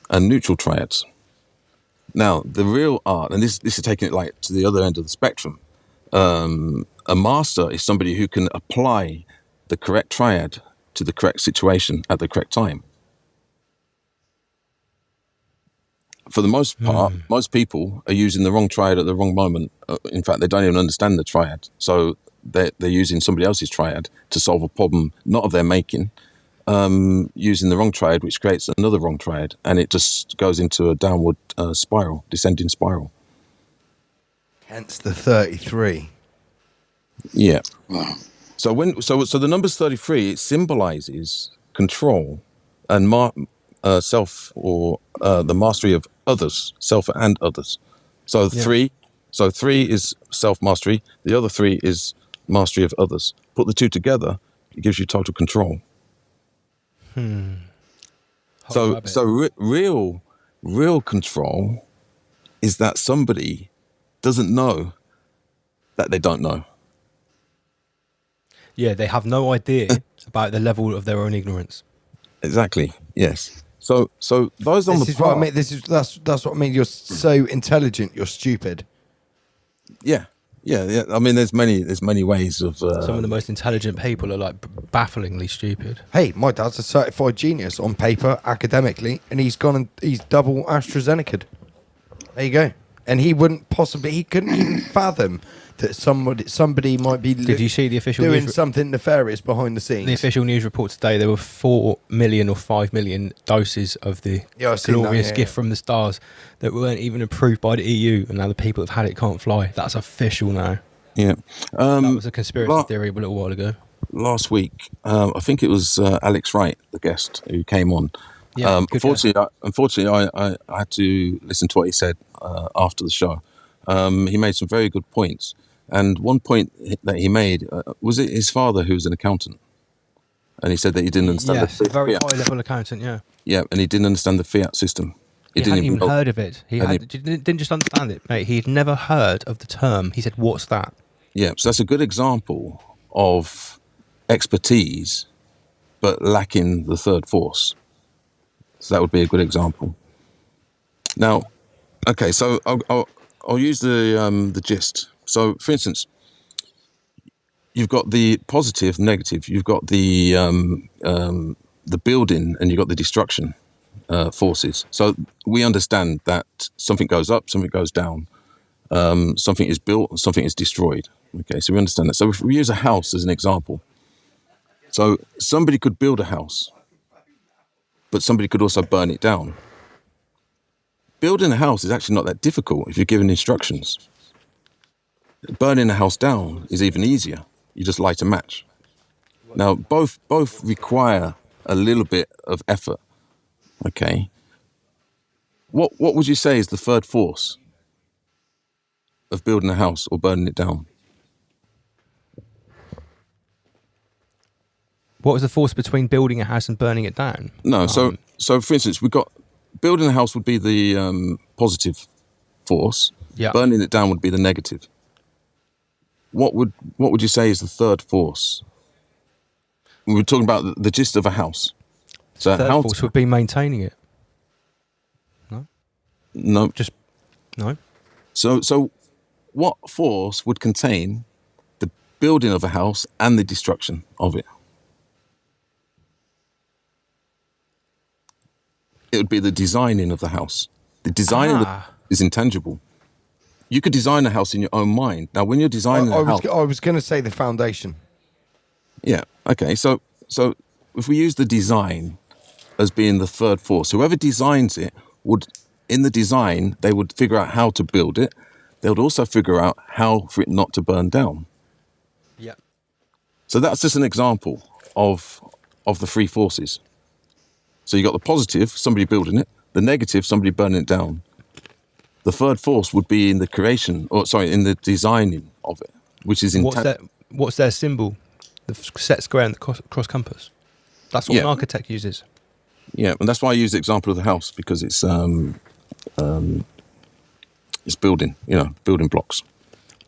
and neutral triads. Now, the real art, and this is taking it like to the other end of the spectrum, a master is somebody who can apply the correct triad to the correct situation at the correct time. For the most part, most people are using the wrong triad at the wrong moment. In fact, they don't even understand the triad. So they're using somebody else's triad to solve a problem not of their making, using the wrong triad, which creates another wrong triad, and it just goes into a downward spiral, descending spiral. Hence the 33. Yeah. So the number's 33, it symbolizes control and self, or the mastery of others, self and others. So three is self-mastery. The other three is mastery of others. Put the two together, it gives you total control. So real control is that somebody doesn't know that they don't know. Yeah, they have no idea about the level of their own ignorance. Exactly. Yes. So those on the path, what I mean. That's what I mean. You're so intelligent, you're stupid. Yeah. I mean, there's many ways of. Some of the most intelligent people are like bafflingly stupid. Hey, my dad's a certified genius on paper, academically, and he's double AstraZeneca. There you go. And he couldn't even fathom that somebody might be. Did you see the official doing something nefarious behind the scenes? The official news report today, there were 4 million or 5 million doses of the glorious gift from the stars that weren't even approved by the EU, and now the people that have had it can't fly. That's official now. Yeah, that was a conspiracy theory a little while ago. Last week, I think it was Alex Wright, the guest who came on. Yeah, unfortunately, I had to listen to what he said after the show. He made some very good points. And one point that he made, was it his father who was an accountant? And he said that he didn't understand a very high-level accountant, yeah. Yeah, and he didn't understand the fiat system. He hadn't even heard of it. He didn't just understand it, mate. He had never heard of the term. He said, what's that? Yeah, so that's a good example of expertise, but lacking the third force. So that would be a good example. Now, okay, so I'll use the gist. So, for instance, you've got the positive, negative. You've got the building, and you've got the destruction forces. So we understand that something goes up, something goes down, something is built, something is destroyed. Okay, so we understand that. So if we use a house as an example, so somebody could build a house, but somebody could also burn it down. Building a house is actually not that difficult if you're given instructions. Burning a house down is even easier. You just light a match. Now, both require a little bit of effort. Okay. What would you say is the third force of building a house or burning it down? What was the force between building a house and burning it down? No, so for instance, we've got building a house would be the positive force. Yeah. Burning it down would be the negative. What would you say is the third force? We're talking about the gist of a house. So third force would be maintaining it. No. No. Just no. So what force would contain the building of a house and the destruction of it. It would be the designing of the house. The designing of is intangible. You could design a house in your own mind. Now, when you're designing a house... I was going to say the foundation. Yeah, okay. So if we use the design as being the third force, whoever designs it would, in the design, they would figure out how to build it. They would also figure out how for it not to burn down. Yeah. So that's just an example of the three forces. So you got the positive, somebody building it, the negative, somebody burning it down. The third force would be in the creation, in the designing of it, which is what's their symbol? The set square and the cross compass. That's what an architect uses. Yeah, and that's why I use the example of the house, because it's building, building blocks.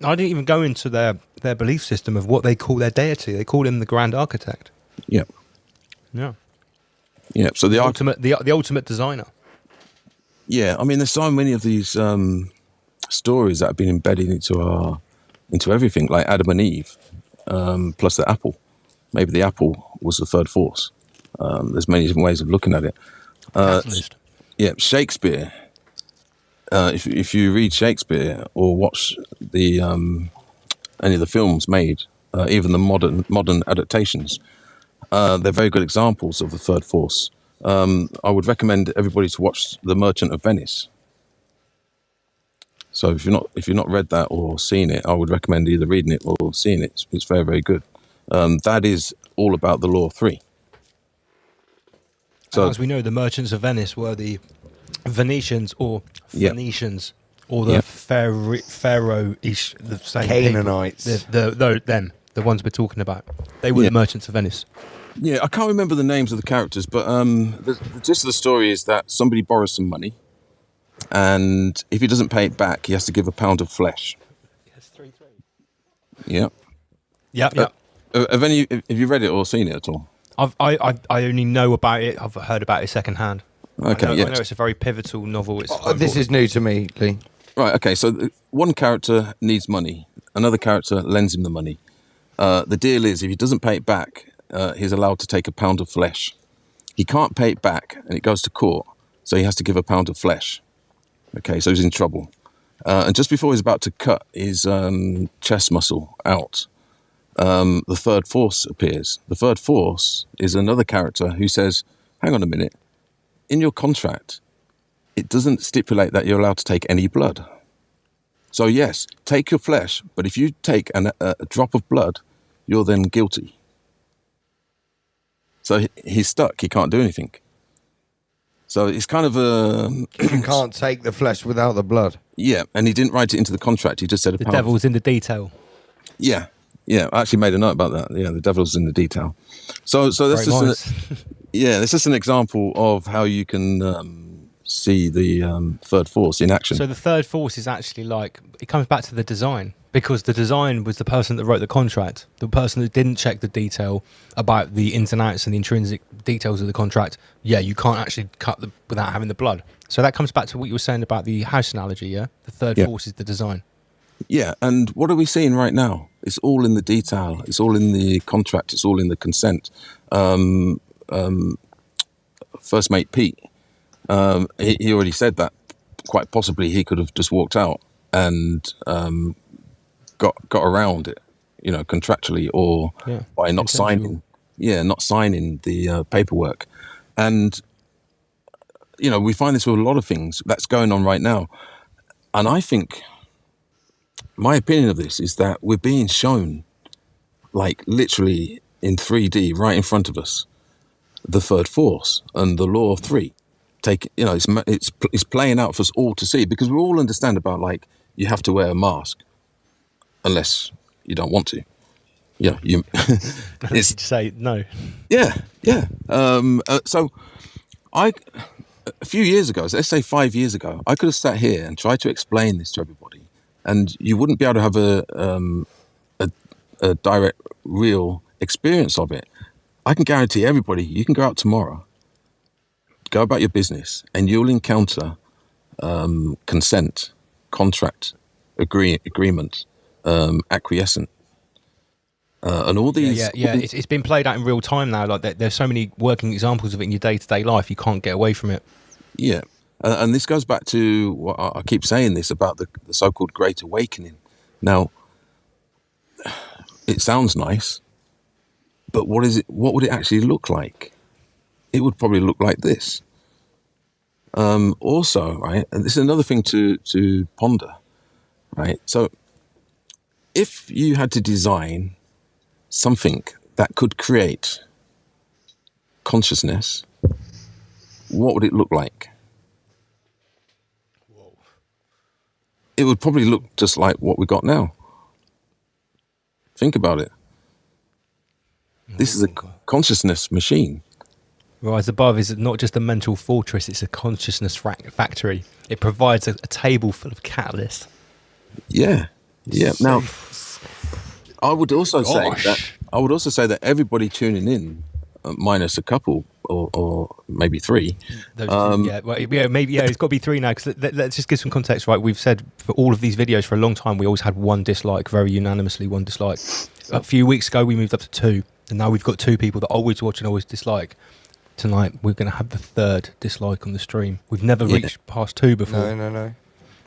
I didn't even go into their belief system of what they call their deity. They call him the grand architect. Yeah. Yeah. Yeah. So the ultimate designer. Yeah, I mean, there's so many of these stories that have been embedded into everything, like Adam and Eve, plus the apple. Maybe the apple was the third force. There's many different ways of looking at it. Yeah, Shakespeare. If you read Shakespeare or watch any of the films made, even the modern adaptations, they're very good examples of the third force. I would recommend everybody to watch The Merchant of Venice. So if you've not read that or seen it, I would recommend either reading it or seeing it. It's very, very good. That is all about the law of three. So, as we know, the merchants of Venice were the Venetians or Phoenicians or the Pharaoh-ish, the same Canaanites. The ones we're talking about. They were the merchants of Venice. Yeah, I can't remember the names of the characters, but the gist of the story is that somebody borrows some money, and if he doesn't pay it back, he has to give a pound of flesh. Yes, 3-3. Yeah. Yeah. Have you read it or seen it at all? I only know about it. I've heard about it secondhand. Okay, I know it's a very pivotal novel. This is new to me, Lee. Right, okay, so one character needs money. Another character lends him the money. The deal is if he doesn't pay it back, he's allowed to take a pound of flesh. He can't pay it back, and it goes to court, so he has to give a pound of flesh. Okay, so he's in trouble. And just before he's about to cut his chest muscle out, the third force appears. The third force is another character who says, hang on a minute, in your contract, it doesn't stipulate that you're allowed to take any blood. So yes, take your flesh, but if you take a drop of blood, you're then guilty. So he's stuck, he can't do anything. So it's kind of a... You can't take the flesh without the blood. Yeah, and he didn't write it into the contract, he just said... The devil's in the detail. Yeah, I actually made a note about that. Yeah, the devil's in the detail. So that's just that's just an example of how you can see the third force in action. So the third force is actually it comes back to the design, because the design was the person that wrote the contract, the person that didn't check the detail about the ins and outs and the intrinsic details of the contract. Yeah, you can't actually cut without having the blood. So that comes back to what you were saying about the house analogy, yeah? The third force is the design. Yeah, and what are we seeing right now? It's all in the detail. It's all in the contract. It's all in the consent. First mate Pete, he already said that quite possibly he could have just walked out and got around it, contractually or by not signing. Yeah, not signing the paperwork. And, we find this with a lot of things that's going on right now. And I think... my opinion of this is that we're being shown, literally in 3D, right in front of us, the third force and the law of three. It's playing out for us all to see, because we all understand about you have to wear a mask, unless you don't want to. Yeah, you. It's say no. Yeah. So, a few years ago, let's say 5 years ago, I could have sat here and tried to explain this to everybody. And you wouldn't be able to have a direct, real experience of it. I can guarantee everybody, you can go out tomorrow, go about your business, and you'll encounter consent, contract, agreement, acquiescent. And all these, Yeah. It's been played out in real time now. Like there's so many working examples of it in your day-to-day life. You can't get away from it. Yeah, and this goes back to what I keep saying this about the so-called Great Awakening. Now, it sounds nice, but what is it? What would it actually look like? It would probably look like this. Also, right, and this is another thing to ponder, right? So, if you had to design something that could create consciousness, what would it look like? Whoa. It would probably look just like what we got now. Think about it. This is a consciousness machine. Rise Above is not just a mental fortress, it's a consciousness factory. It provides a table full of catalyst. Yeah. Now, I would also say that everybody tuning in, minus a couple or maybe three. Those two, maybe it's got to be three now. Because let's just give some context, right? We've said for all of these videos for a long time, we always had one dislike, very unanimously one dislike. A few weeks ago, we moved up to two, and now we've got two people that always watch and always dislike. Tonight, we're going to have the third dislike on the stream. We've never reached past two before. No.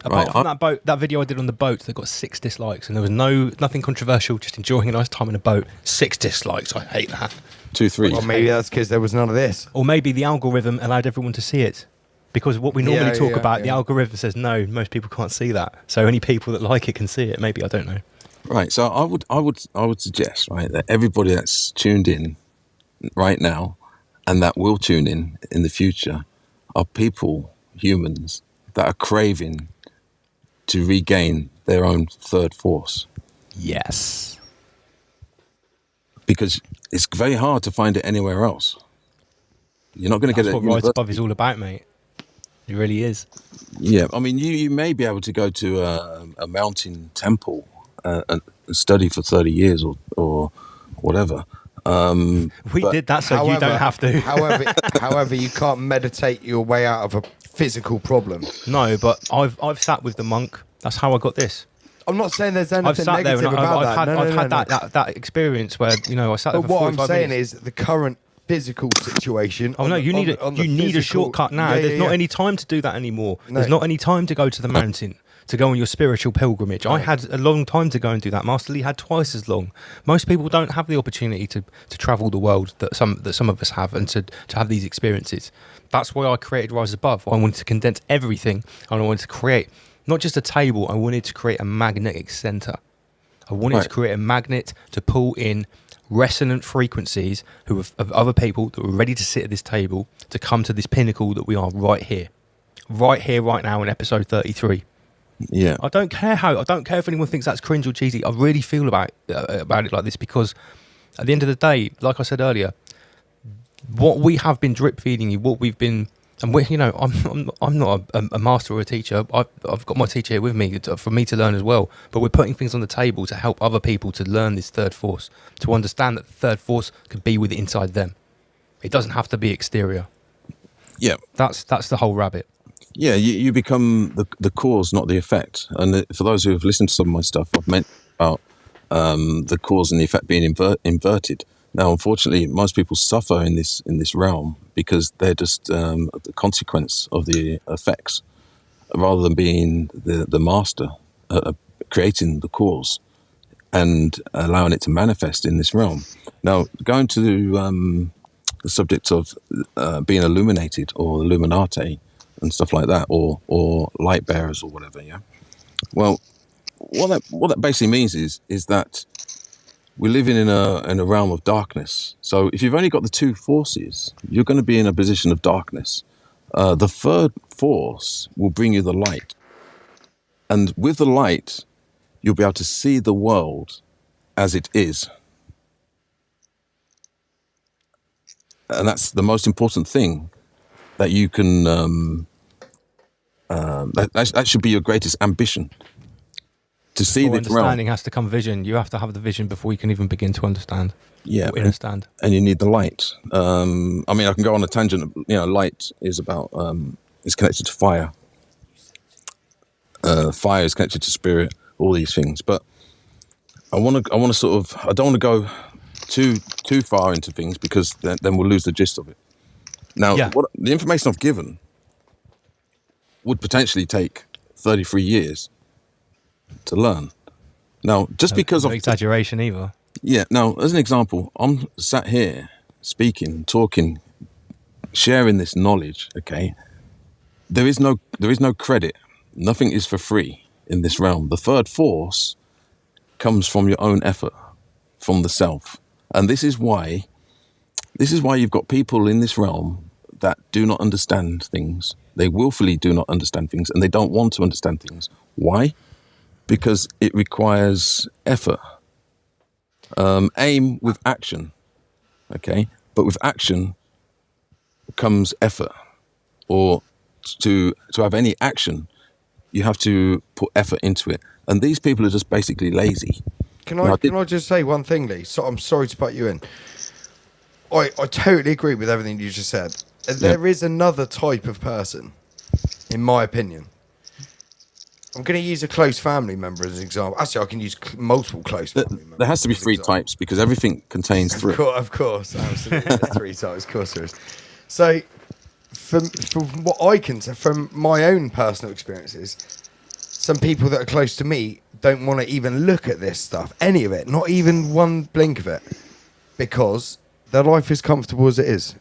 Apart from that video I did on the boat, that got 6 dislikes, and there was nothing controversial, just enjoying a nice time in a boat. 6 dislikes, I hate that. 2, 3. Well, maybe that's because there was none of this. Or maybe the algorithm allowed everyone to see it. Because what we normally talk about, the algorithm says, no, most people can't see that. So only people that like it can see it. Maybe, I don't know. Right, so I would suggest, right, that everybody that's tuned in right now and that will tune in the future are people, humans, that are craving to regain their own third force. Yes. Because it's very hard to find it anywhere else. You're not going to get it. That's what Rise Above is all about, mate. It really is. Yeah, I mean, you may be able to go to a mountain temple and study for 30 years or whatever. We did that, so you don't have to. However, you can't meditate your way out of a physical problem. No, but I've sat with the monk. That's how I got this. I'm not saying there's anything I've sat there negative and about that. I've had that experience where, you know, I sat there But for 45 what I'm saying minutes. is the current physical situation. Oh no, you need a shortcut now. There's not any time to do that anymore. No. There's not any time to go to the mountain, to go on your spiritual pilgrimage. No. I had a long time to go and do that. Master Lee had twice as long. Most people don't have the opportunity to travel the world that some of us have, and to have these experiences. That's why I created Rise Above. I wanted to condense everything, and I wanted to create not just a table. I wanted to create a magnetic center. I wanted to create a magnet to pull in resonant frequencies of other people that were ready to sit at this table to come to this pinnacle that we are right here, right now in episode 33. Yeah, I don't care if anyone thinks that's cringe or cheesy. I really feel about it like this, because at the end of the day, like I said earlier, what we have been drip feeding you, what we've been, and we, you know, I'm not a master or a teacher. I've got my teacher here with me for me to learn as well. But we're putting things on the table to help other people to learn this third force, to understand that the third force could be with inside them. It doesn't have to be exterior. Yeah, that's the whole rabbit. Yeah, you become the cause, not the effect. And for those who have listened to some of my stuff, I've meant about the cause and the effect being inverted. Now, unfortunately, most people suffer in this realm because they're just the consequence of the effects, rather than being the master, creating the cause and allowing it to manifest in this realm. Now, going to the subject of being illuminated or Illuminati and stuff like that, or light bearers or whatever. Yeah. Well, what that basically means is that we're living in a realm of darkness. So if you've only got the two forces, you're going to be in a position of darkness. The third force will bring you the light. And with the light, you'll be able to see the world as it is. And that's the most important thing that you can, that should be your greatest ambition. To see the understanding has to come vision. You have to have the vision before you can even begin to understand. Yeah, understand. And you need the light. I mean, I can go on a tangent. You know, light is about is connected to fire. Fire is connected to spirit. All these things. But I want to sort of, I don't want to go too far into things because then we'll lose the gist of it. Now, what the information I've given would potentially take 33 years to learn. Now, just because no of exaggeration either. Yeah. Now, as an example, I'm sat here speaking, talking, sharing this knowledge. Okay. There is no credit. Nothing is for free in this realm. The third force comes from your own effort, from the self, and this is why you've got people in this realm that do not understand things. They willfully do not understand things, and they don't want to understand things. Why? Because it requires effort. Aim with action, okay? But with action comes effort. Or to have any action, you have to put effort into it. And these people are just basically lazy. Can I just say one thing, Lee? So I'm sorry to butt you in. I totally agree with everything you just said. There is another type of person, in my opinion. I'm going to use a close family member as an example. Actually, I can use multiple close family members. There has to be three types because everything contains three. Of course, absolutely. There's 3 types, of course there is. So, from what I can say, from my own personal experiences, some people that are close to me don't want to even look at this stuff, any of it, not even one blink of it, because their life is comfortable as it is.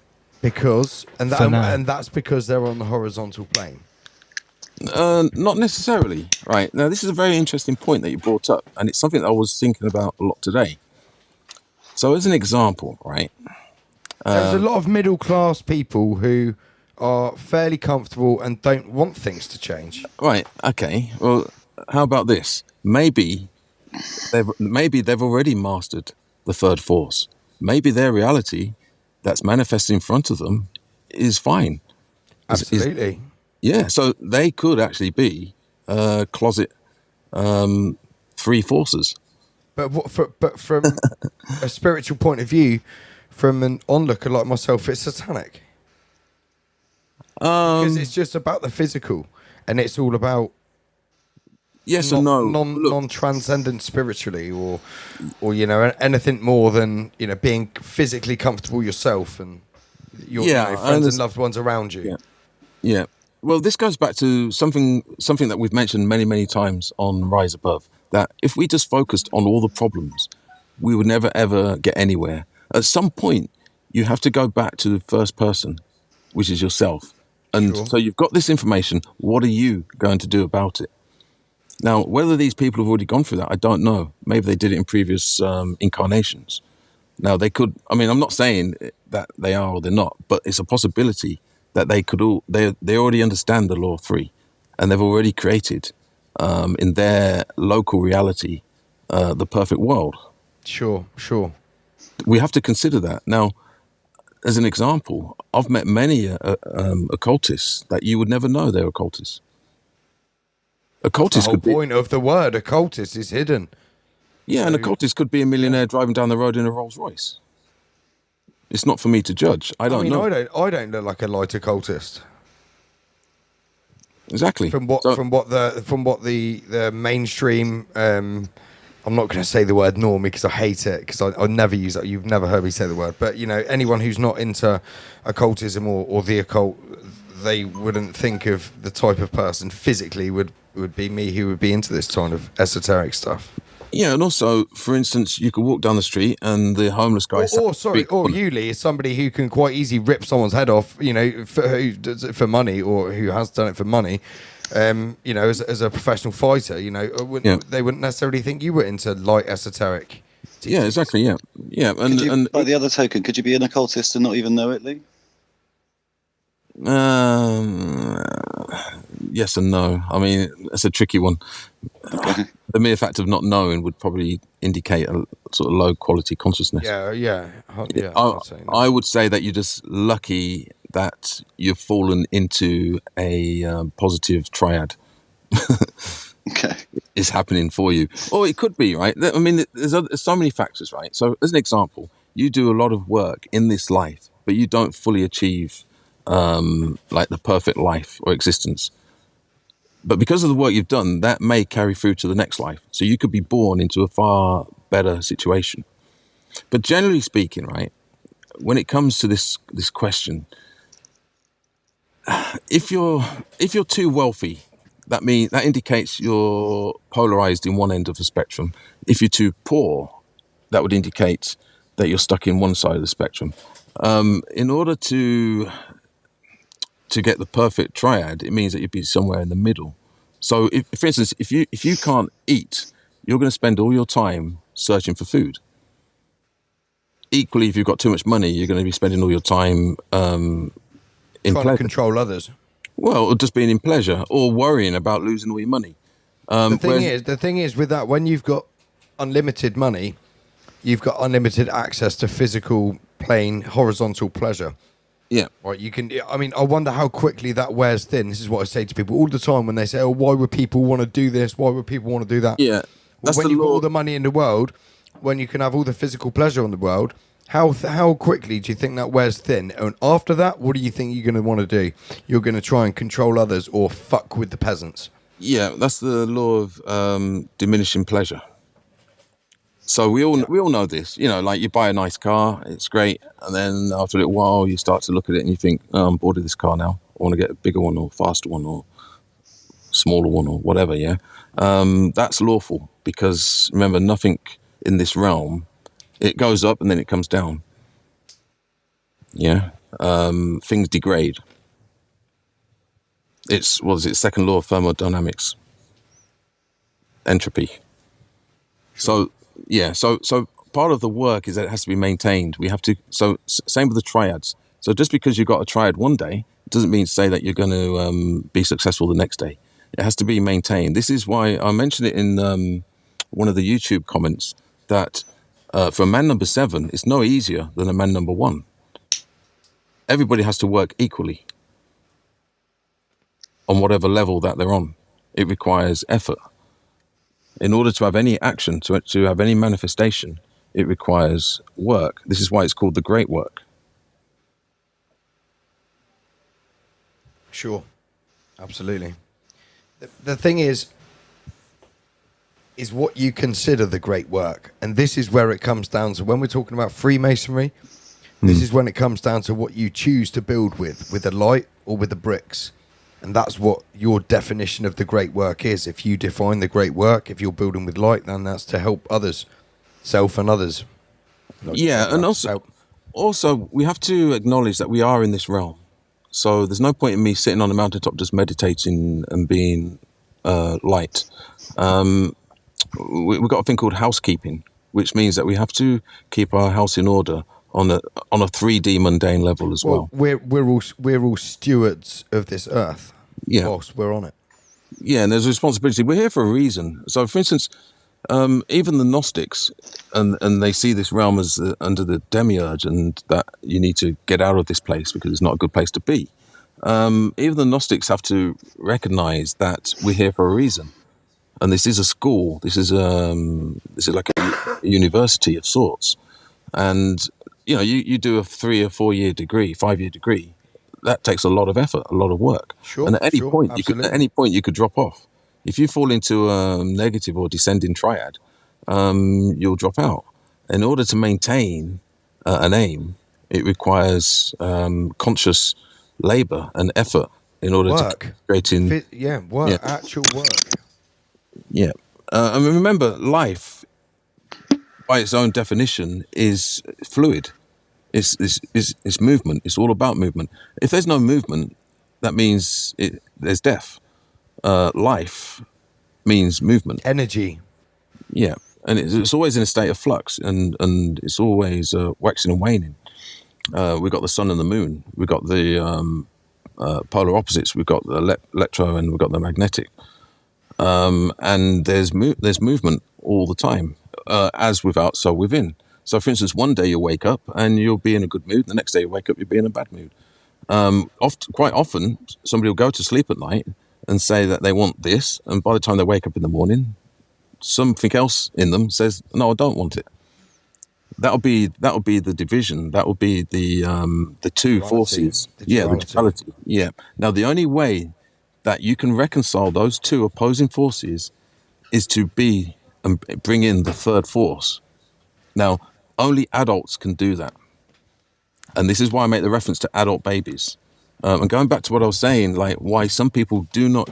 And that's because they're on the horizontal plane. Not necessarily. Right. Now, this is a very interesting point that you brought up, and it's something that I was thinking about a lot today. So, as an example, right? There's a lot of middle-class people who are fairly comfortable and don't want things to change. Right. Okay. Well, how about this? Maybe they've already mastered the third force. Maybe their reality that's manifesting in front of them is fine. Absolutely. Yeah, so they could actually be closet 3 forces. But from a spiritual point of view, from an onlooker like myself, it's satanic. Because it's just about the physical, and it's all about and no, non-transcendent spiritually, or anything more than being physically comfortable yourself and your friends and loved ones around you. Yeah. Well, this goes back to something that we've mentioned many, many times on Rise Above, that if we just focused on all the problems, we would never, ever get anywhere. At some point, you have to go back to the first person, which is yourself. And so you've got this information. What are you going to do about it? Now, whether these people have already gone through that, I don't know. Maybe they did it in previous incarnations. Now, they could, I'm not saying that they are or they're not, but it's a possibility that they already understand the law of 3, and they've already created in their local reality the perfect world. Sure. We have to consider that. Now, as an example, I've met many occultists that you would never know they're occultists. Occultists the whole point of the word occultist is hidden. Yeah, so, an occultist could be a millionaire driving down the road in a Rolls Royce. It's not for me to judge. I don't know. I don't look like a light occultist. Exactly. From what the mainstream. I'm not going to say the word normie because I hate it, because I never use that. You've never heard me say the word, but anyone who's not into occultism or the occult, they wouldn't think of the type of person physically would be me, who would be into this kind of esoteric stuff. Yeah, and also, for instance, you could walk down the street and the homeless guy... Or you, Lee, is somebody who can quite easily rip someone's head off, who does it for money, or who has done it for money, as a professional fighter, they wouldn't necessarily think you were into light esoteric teachings. Yeah, exactly, yeah. And by the other token, could you be an occultist and not even know it, Lee? Yes and no. It's a tricky one. Okay. The mere fact of not knowing would probably indicate a sort of low quality consciousness. Yeah. I would say that you're just lucky that you've fallen into a positive triad. Okay. Is happening for you. Or it could be, right? There's so many factors, right? So as an example, you do a lot of work in this life, but you don't fully achieve like the perfect life or existence. But because of the work you've done, that may carry through to the next life. So you could be born into a far better situation. But generally speaking, right, when it comes to this question, if you're too wealthy, that indicates you're polarized in one end of the spectrum. If you're too poor, that would indicate that you're stuck in one side of the spectrum. In order to get the perfect triad, it means that you'd be somewhere in the middle. So, for instance, if you can't eat, you're going to spend all your time searching for food. Equally, if you've got too much money, you're going to be spending all your time in trying to control others. Well, or just being in pleasure, or worrying about losing all your money. The thing is with that, when you've got unlimited money, you've got unlimited access to physical, plain, horizontal pleasure. Yeah. Right. You can. I mean, I wonder how quickly that wears thin. This is what I say to people all the time when they say, "Oh, why would people want to do this? Why would people want to do that?" Yeah. Well, when you've got all the money in the world, when you can have all the physical pleasure in the world, how quickly do you think that wears thin? And after that, what do you think you're going to want to do? You're going to try and control others or fuck with the peasants. Yeah, that's the law of diminishing pleasure. So we all know this, you know, like you buy a nice car, it's great, and then after a little while you start to look at it and you think, oh, I'm bored of this car now. I want to get a bigger one or faster one or smaller one or whatever, yeah? That's lawful because, remember, nothing in this realm, it goes up and then it comes down. Yeah? Things degrade. It's, second law of thermodynamics. Entropy. So, yeah, so part of the work is that it has to be maintained. We have to, so same with the triads. So just because you've got a triad one day, it doesn't mean to say that you're going to be successful the next day. It has to be maintained. This is why I mentioned it in one of the YouTube comments that for a man number 7, it's no easier than a man number 1. Everybody has to work equally on whatever level that they're on. It requires effort. In order to have any action, to have any manifestation, it requires work. This is why it's called the great work. Sure. Absolutely. The thing is what you consider the great work. And this is where it comes down to, when we're talking about Freemasonry, this is when it comes down to what you choose to build with the light or with the bricks. And that's what your definition of the great work is. If you define the great work, if you're building with light, then that's to help others, self and others. Yeah, and also we have to acknowledge that we are in this realm. So there's no point in me sitting on a mountaintop just meditating and being light. We've got a thing called housekeeping, which means that we have to keep our house in order on a 3D mundane level as well. We're all stewards of this earth. Yeah, whilst we're on it. Yeah, and there's a responsibility. We're here for a reason. So, for instance, even the Gnostics, and they see this realm as under the demiurge, and that you need to get out of this place because it's not a good place to be. Even the Gnostics have to recognize that we're here for a reason, and this is a school. This is like a university of sorts, and you know, you do a 3 or 4 year degree, 5-year degree. That takes a lot of effort, a lot of work. Sure, and at any point you could drop off. If you fall into a negative or descending triad, you'll drop out. In order to maintain an aim, it requires conscious labor and effort in order to create actual work. Yeah, and remember, life, by its own definition, is fluid. It's movement. It's all about movement. If there's no movement, that means there's death. Life means movement. Energy. Yeah, and it's always in a state of flux, and it's always waxing and waning. We've got the sun and the moon. We've got the polar opposites. We've got the electro, and we've got the magnetic. And there's movement all the time, as without, so within. So, for instance, one day you wake up and you'll be in a good mood. The next day you wake up, you'll be in a bad mood. Quite often, somebody will go to sleep at night and say that they want this, and by the time they wake up in the morning, something else in them says, "No, I don't want it." That'll be the division. That will be the two forces. The duality. Yeah. Now, the only way that you can reconcile those two opposing forces is to be and bring in the third force, Now, only adults can do that. And this is why I make the reference to adult babies. And going back to what I was saying, like why some people do not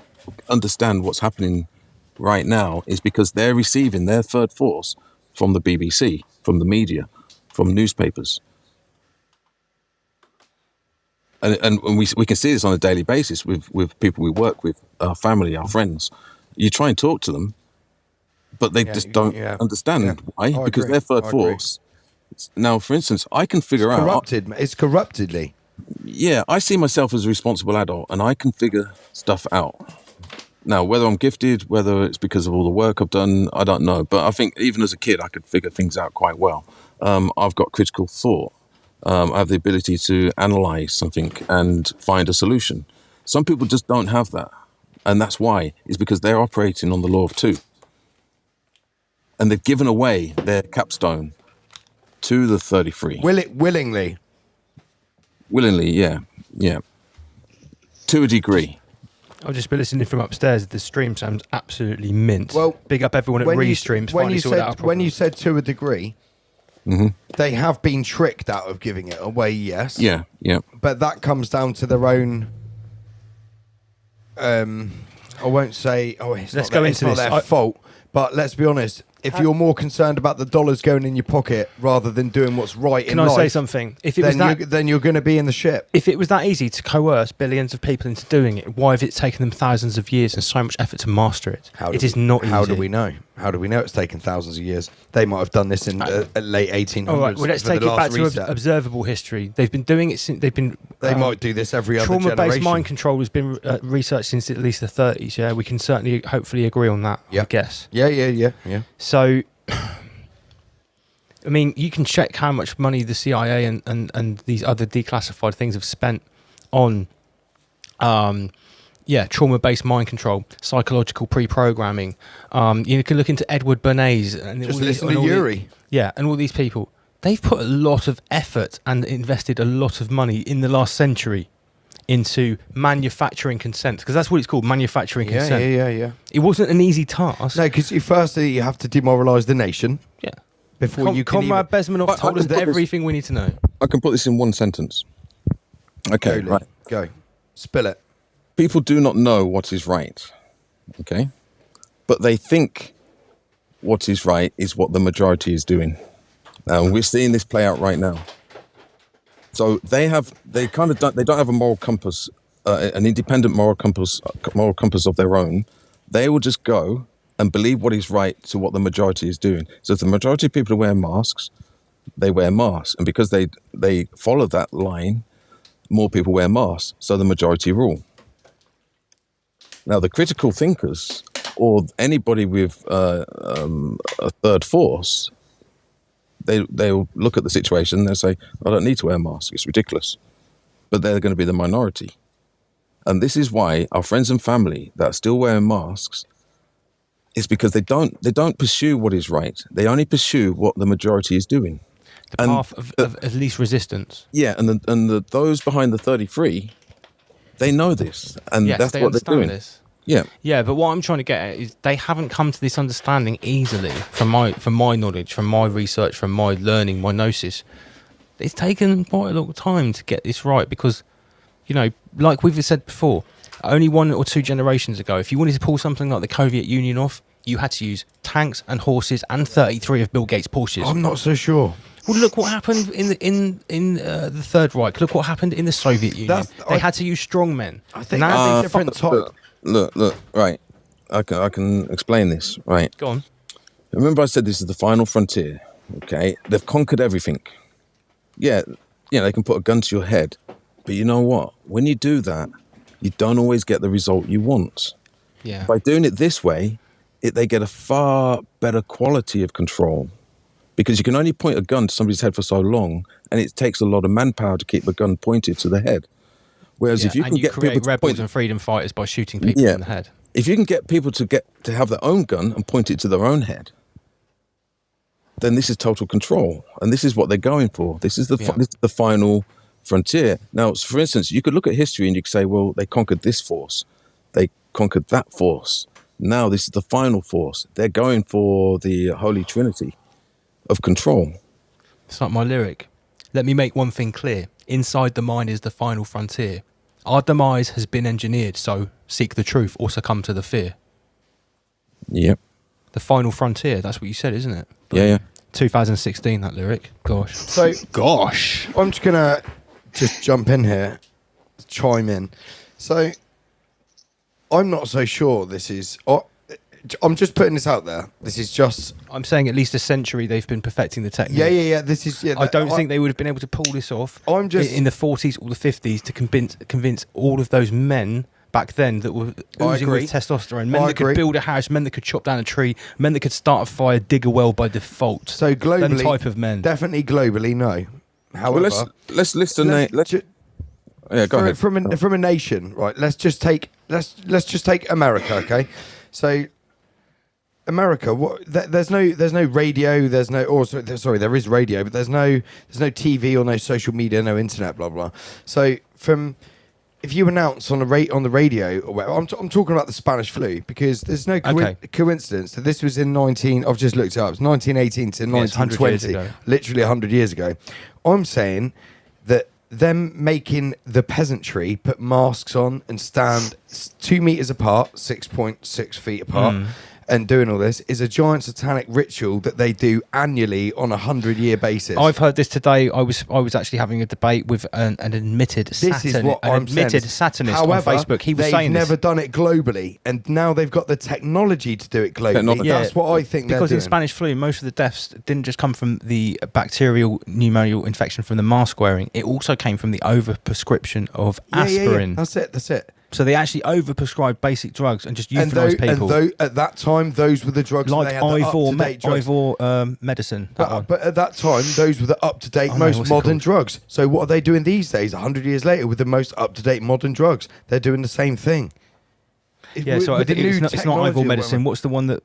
understand what's happening right now is because they're receiving their third force from the BBC, from the media, from newspapers. And we can see this on a daily basis with people we work with, our family, our friends. You try and talk to them, but they just don't understand why, because they're third force. Now, for instance, I can figure out... It's corruptedly. Yeah, I see myself as a responsible adult, and I can figure stuff out. Now, whether I'm gifted, whether it's because of all the work I've done, I don't know. But I think even as a kid, I could figure things out quite well. I've got critical thought. I have the ability to analyze something and find a solution. Some people just don't have that. And that's why. It's because they're operating on the law of two. And they've given away their capstone to the 33. Willingly? Willingly, yeah. Yeah. To a degree. I've just been listening from upstairs. The stream sounds absolutely mint. Well, big up everyone at Restreams. When you said to a degree, they have been tricked out of giving it away, yes. Yeah, yeah. But that comes down to their own... I won't say... Oh, it's Let's not go their, into it's not this. their fault. But let's be honest. If you're more concerned about the dollars going in your pocket rather than doing what's right in life... Can I say something? If it was then you're going to be in the shit. If it was that easy to coerce billions of people into doing it, why have it taken them thousands of years and so much effort to master it? It is not easy. How do we know? How do we know it's taken thousands of years? They might have done this in late 1800s. All right, well, let's take it back to observable history. They've been doing it since They might do this every other generation. Trauma-based mind control has been researched since at least the 30s. Yeah, we can certainly, hopefully, agree on that. I guess. Yeah. So, I mean, you can check how much money the CIA and these other declassified things have spent on, trauma-based mind control, psychological pre-programming. You can look into Edward Bernays and just listen to Yuri. And all these people. They've put a lot of effort and invested a lot of money in the last century into manufacturing consent, because that's what it's called, manufacturing consent. Yeah. It wasn't an easy task. No, because firstly you have to demoralise the nation. Yeah. Before you can Comrade Bezmenov told us everything we need to know. I can put this in one sentence. Okay, right. Go. Spill it. People do not know what is right. Okay? But they think what is right is what the majority is doing. And we're seeing this play out right now. So they don't have a moral compass, an independent moral compass of their own. They will just go and believe what is right to what the majority is doing. So if the majority of people are wearing masks, they wear masks. And because they follow that line, more people wear masks. So the majority rule. Now, the critical thinkers or anybody with a third force, they'll look at the situation and they'll say, I don't need to wear a mask, it's ridiculous. But they're going to be the minority. And this is why our friends and family that are still wearing masks, is because they don't pursue what is right. They only pursue what the majority is doing. The path of least resistance. Yeah, and those behind the 33, they know this. And yes, that's what they're doing. This. Yeah. Yeah, but what I'm trying to get at is they haven't come to this understanding easily from my knowledge, from my research, from my learning, my gnosis. It's taken quite a long time to get this right because, like we've said before, only 1 or 2 generations ago, if you wanted to pull something like the Soviet Union off, you had to use tanks and horses and 33 of Bill Gates' Porsches. I'm not so sure. Well, look what happened in the Third Reich. Look what happened in the Soviet Union. They had to use strong men. I think that's a different type. Look, right. I can explain this, right? Go on. Remember I said this is the final frontier, okay? They've conquered everything. Yeah, they can put a gun to your head. But you know what? When you do that, you don't always get the result you want. Yeah. By doing it this way, they get a far better quality of control. Because you can only point a gun to somebody's head for so long, and it takes a lot of manpower to keep the gun pointed to the head. Whereas if you can get create people rebels and freedom fighters by shooting people in the head. If you can get people to have their own gun and point it to their own head, then this is total control, and this is what they're going for. This is the final frontier. Now, for instance, you could look at history and you could say, well, they conquered this force, they conquered that force. Now this is the final force. They're going for the Holy Trinity. of control. It's not my lyric. Let me make one thing clear. Inside the mind is the final frontier. Our demise has been engineered, so seek the truth or succumb to the fear. Yep. The final frontier, that's what you said, isn't it? Yeah. 2016, that lyric. Gosh. So, I'm just going to jump in here, chime in. So, I'm not so sure this is... I'm just putting this out there. This is just... I'm saying at least a century they've been perfecting the technique. Yeah. This is... Yeah, I don't think they would have been able to pull this off in the 40s or the 50s to convince all of those men back then that were oozing with testosterone, men that could build a house, men that could chop down a tree, men that could start a fire, dig a well by default. So globally, them type of men. Definitely globally, no. However, well, let's list a name. Yeah, go ahead. From a nation, right? Let's just take America, okay? So America, there's no radio, there is radio, but there's no TV or no social media, no internet, blah blah. So if you announce on the radio, or whatever, I'm talking about the Spanish flu, because there's no coincidence that this was in I've just looked it up. It's 1918 to 1920, literally 100 years ago. I'm saying that them making the peasantry put masks on and stand 2 meters apart, 6.6 feet apart, and doing all this is a giant satanic ritual that they do annually on a 100-year basis. I've heard this today. I was actually having a debate with an admitted satanist on Facebook. He was saying they've never done it globally, and now they've got the technology to do it globally. That's what I think. Because in Spanish flu, most of the deaths didn't just come from the bacterial pneumonial infection from the mask wearing. It also came from the overprescription of aspirin. That's it. So they actually overprescribed basic drugs and just euthanized people. And at that time, those were the drugs like they had Ivor medicine. But at that time, those were the up-to-date, most modern drugs. So what are they doing these days, 100 years later, with the most up-to-date modern drugs? They're doing the same thing. It's not Ivor medicine. What's the one that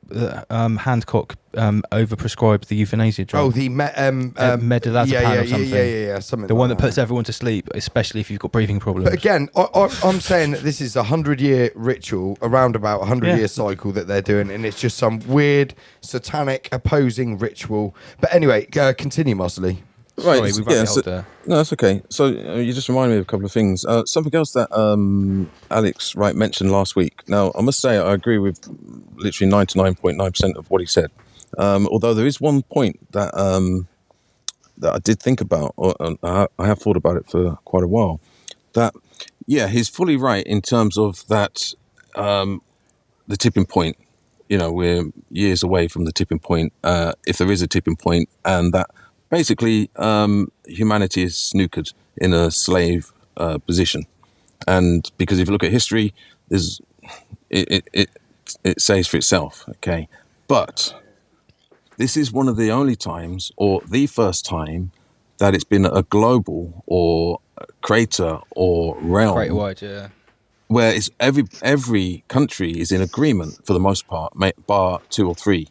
Hancock overprescribed the euthanasia drug? Oh, the Medilazepam or something. Yeah, something. The one that puts everyone to sleep, especially if you've got breathing problems. But again, I'm saying that this is a 100-year ritual, around about 100-year cycle that they're doing, and it's just some weird, satanic, opposing ritual. But anyway, continue, Marcelly. Right, no, that's okay. So you just reminded me of a couple of things. Something else that Alex Wright mentioned last week. Now, I must say I agree with literally 99.9% of what he said. Although there is one point that that I did think about, or I have thought about it for quite a while. That, he's fully right in terms of that the tipping point. We're years away from the tipping point, if there is a tipping point, and that basically humanity is snookered in a slave position. And because if you look at history, it says for itself, okay? But this is one of the only times, or the first time, that it's been a global or crater or realm, crater-wide, where it's every country is in agreement for the most part, bar 2 or 3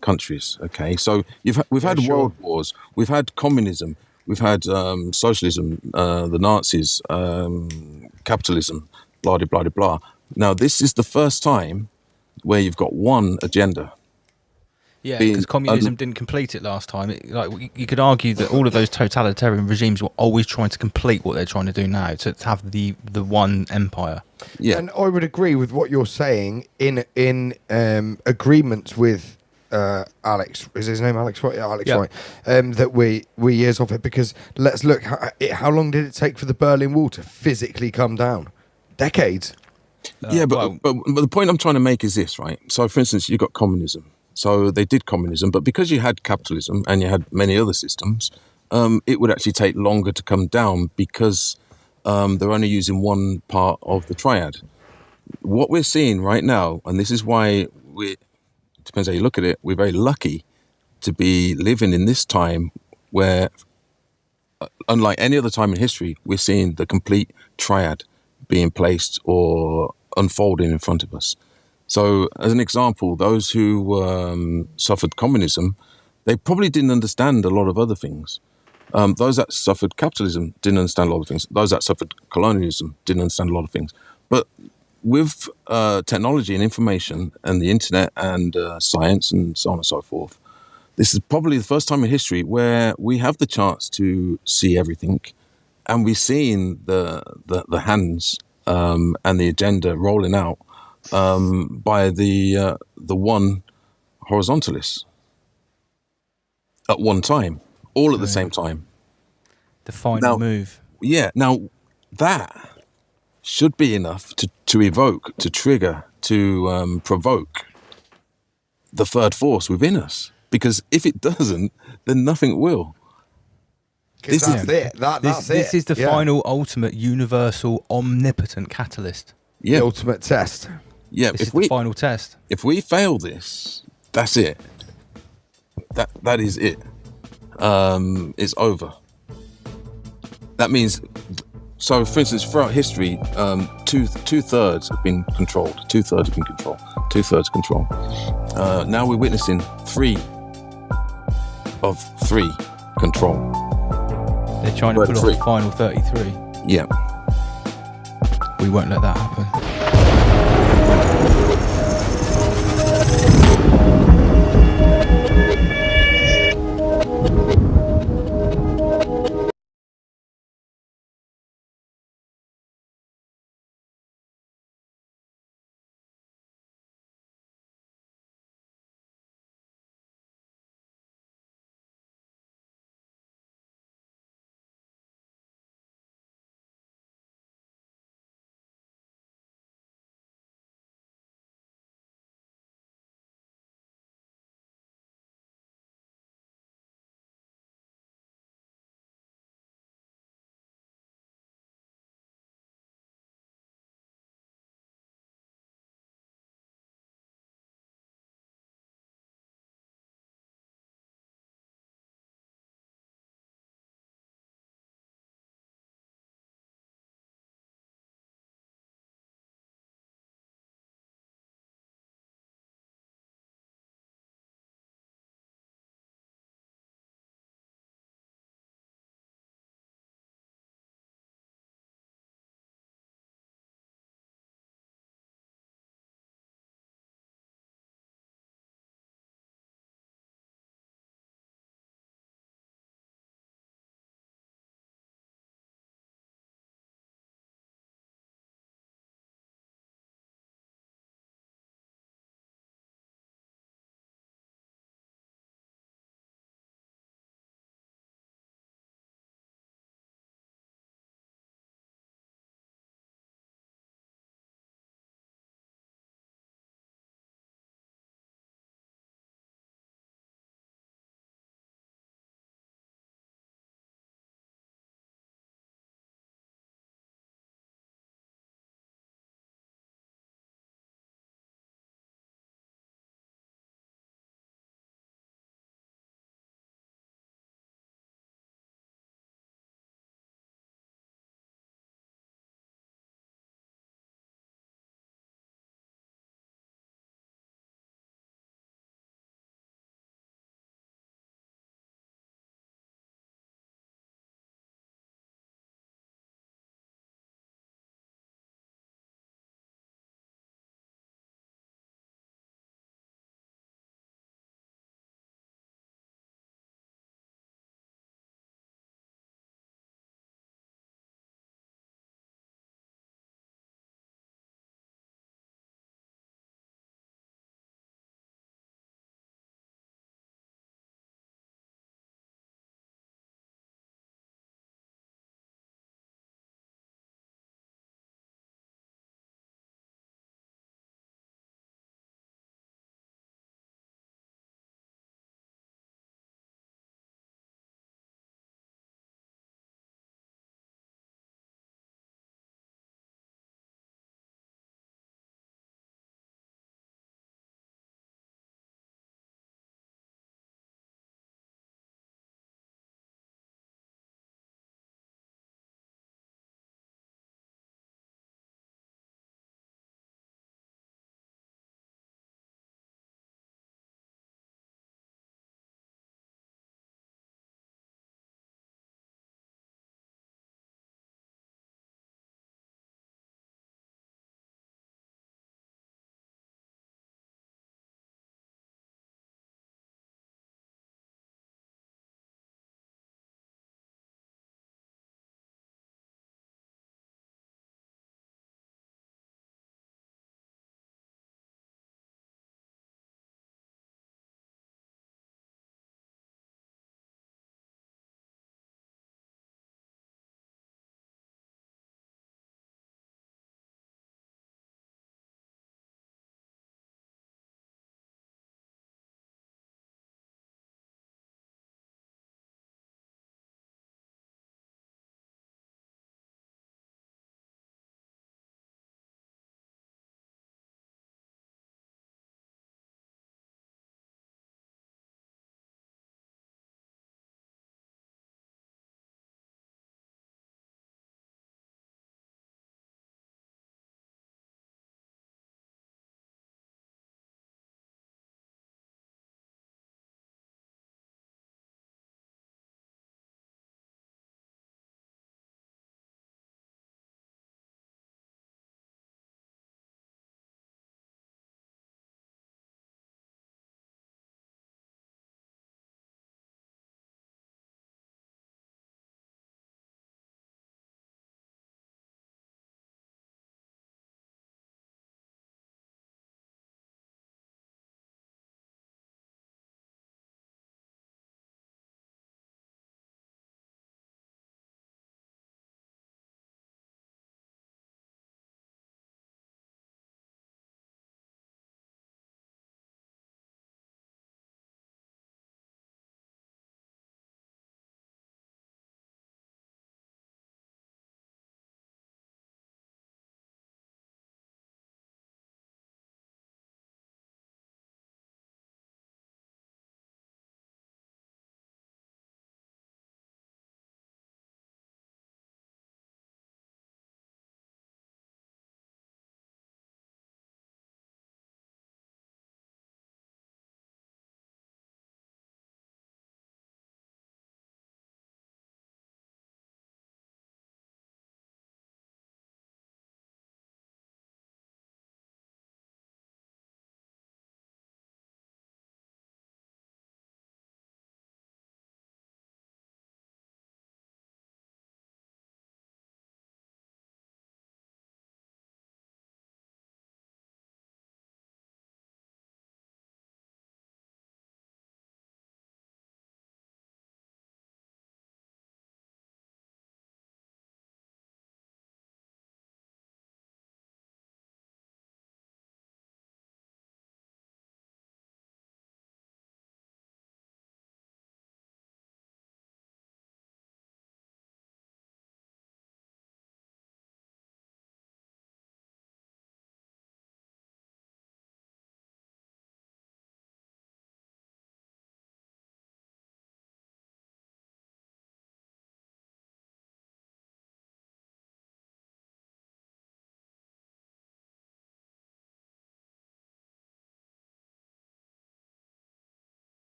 countries. Okay, so we've had world wars, we've had communism, we've had socialism, the Nazis, capitalism, blah blah blah blah. Now this is the first time where you've got one agenda. Yeah, because communism didn't complete it last time. You could argue that all of those totalitarian regimes were always trying to complete what they're trying to do now, to have the one empire. Yeah, and I would agree with what you're saying in agreement with Alex. Is his name Alex? Right? Yeah, Alex. Yeah. Right. That we're years off it, because let's look. How long did it take for the Berlin Wall to physically come down? Decades. But the point I'm trying to make is this, right? So, for instance, you got communism. So they did communism, but because you had capitalism and you had many other systems, it would actually take longer to come down because they're only using one part of the triad. What we're seeing right now, and this is why it depends how you look at it, we're very lucky to be living in this time where, unlike any other time in history, we're seeing the complete triad being placed or unfolding in front of us. So, as an example, those who suffered communism, they probably didn't understand a lot of other things. Those that suffered capitalism didn't understand a lot of things. Those that suffered colonialism didn't understand a lot of things. But with technology and information and the internet and science and so on and so forth, This is probably the first time in history where we have the chance to see everything, and we're seeing the hands and the agenda rolling out by the one horizontalist at one time, all at the same time. The final move. Yeah. Now that should be enough to evoke, to trigger, to provoke the third force within us. Because if it doesn't, then nothing will. This is it. This is the final, ultimate, universal, omnipotent catalyst. Yeah. The ultimate test. Yeah. This is the final test. If we fail this, that's it. That is it. It's over. That means, so for instance, throughout history, two-thirds have been controlled. Two-thirds have been controlled. Two-thirds control. Now we're witnessing 3 of 3 control. They're trying to pull off the final 33. Yeah. We won't let that happen.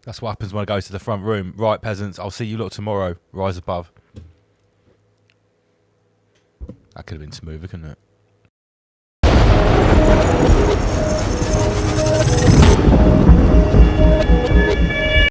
That's what happens when I go to the front room. Right, peasants, I'll see you lot tomorrow. Rise above. That could have been smoother, couldn't it?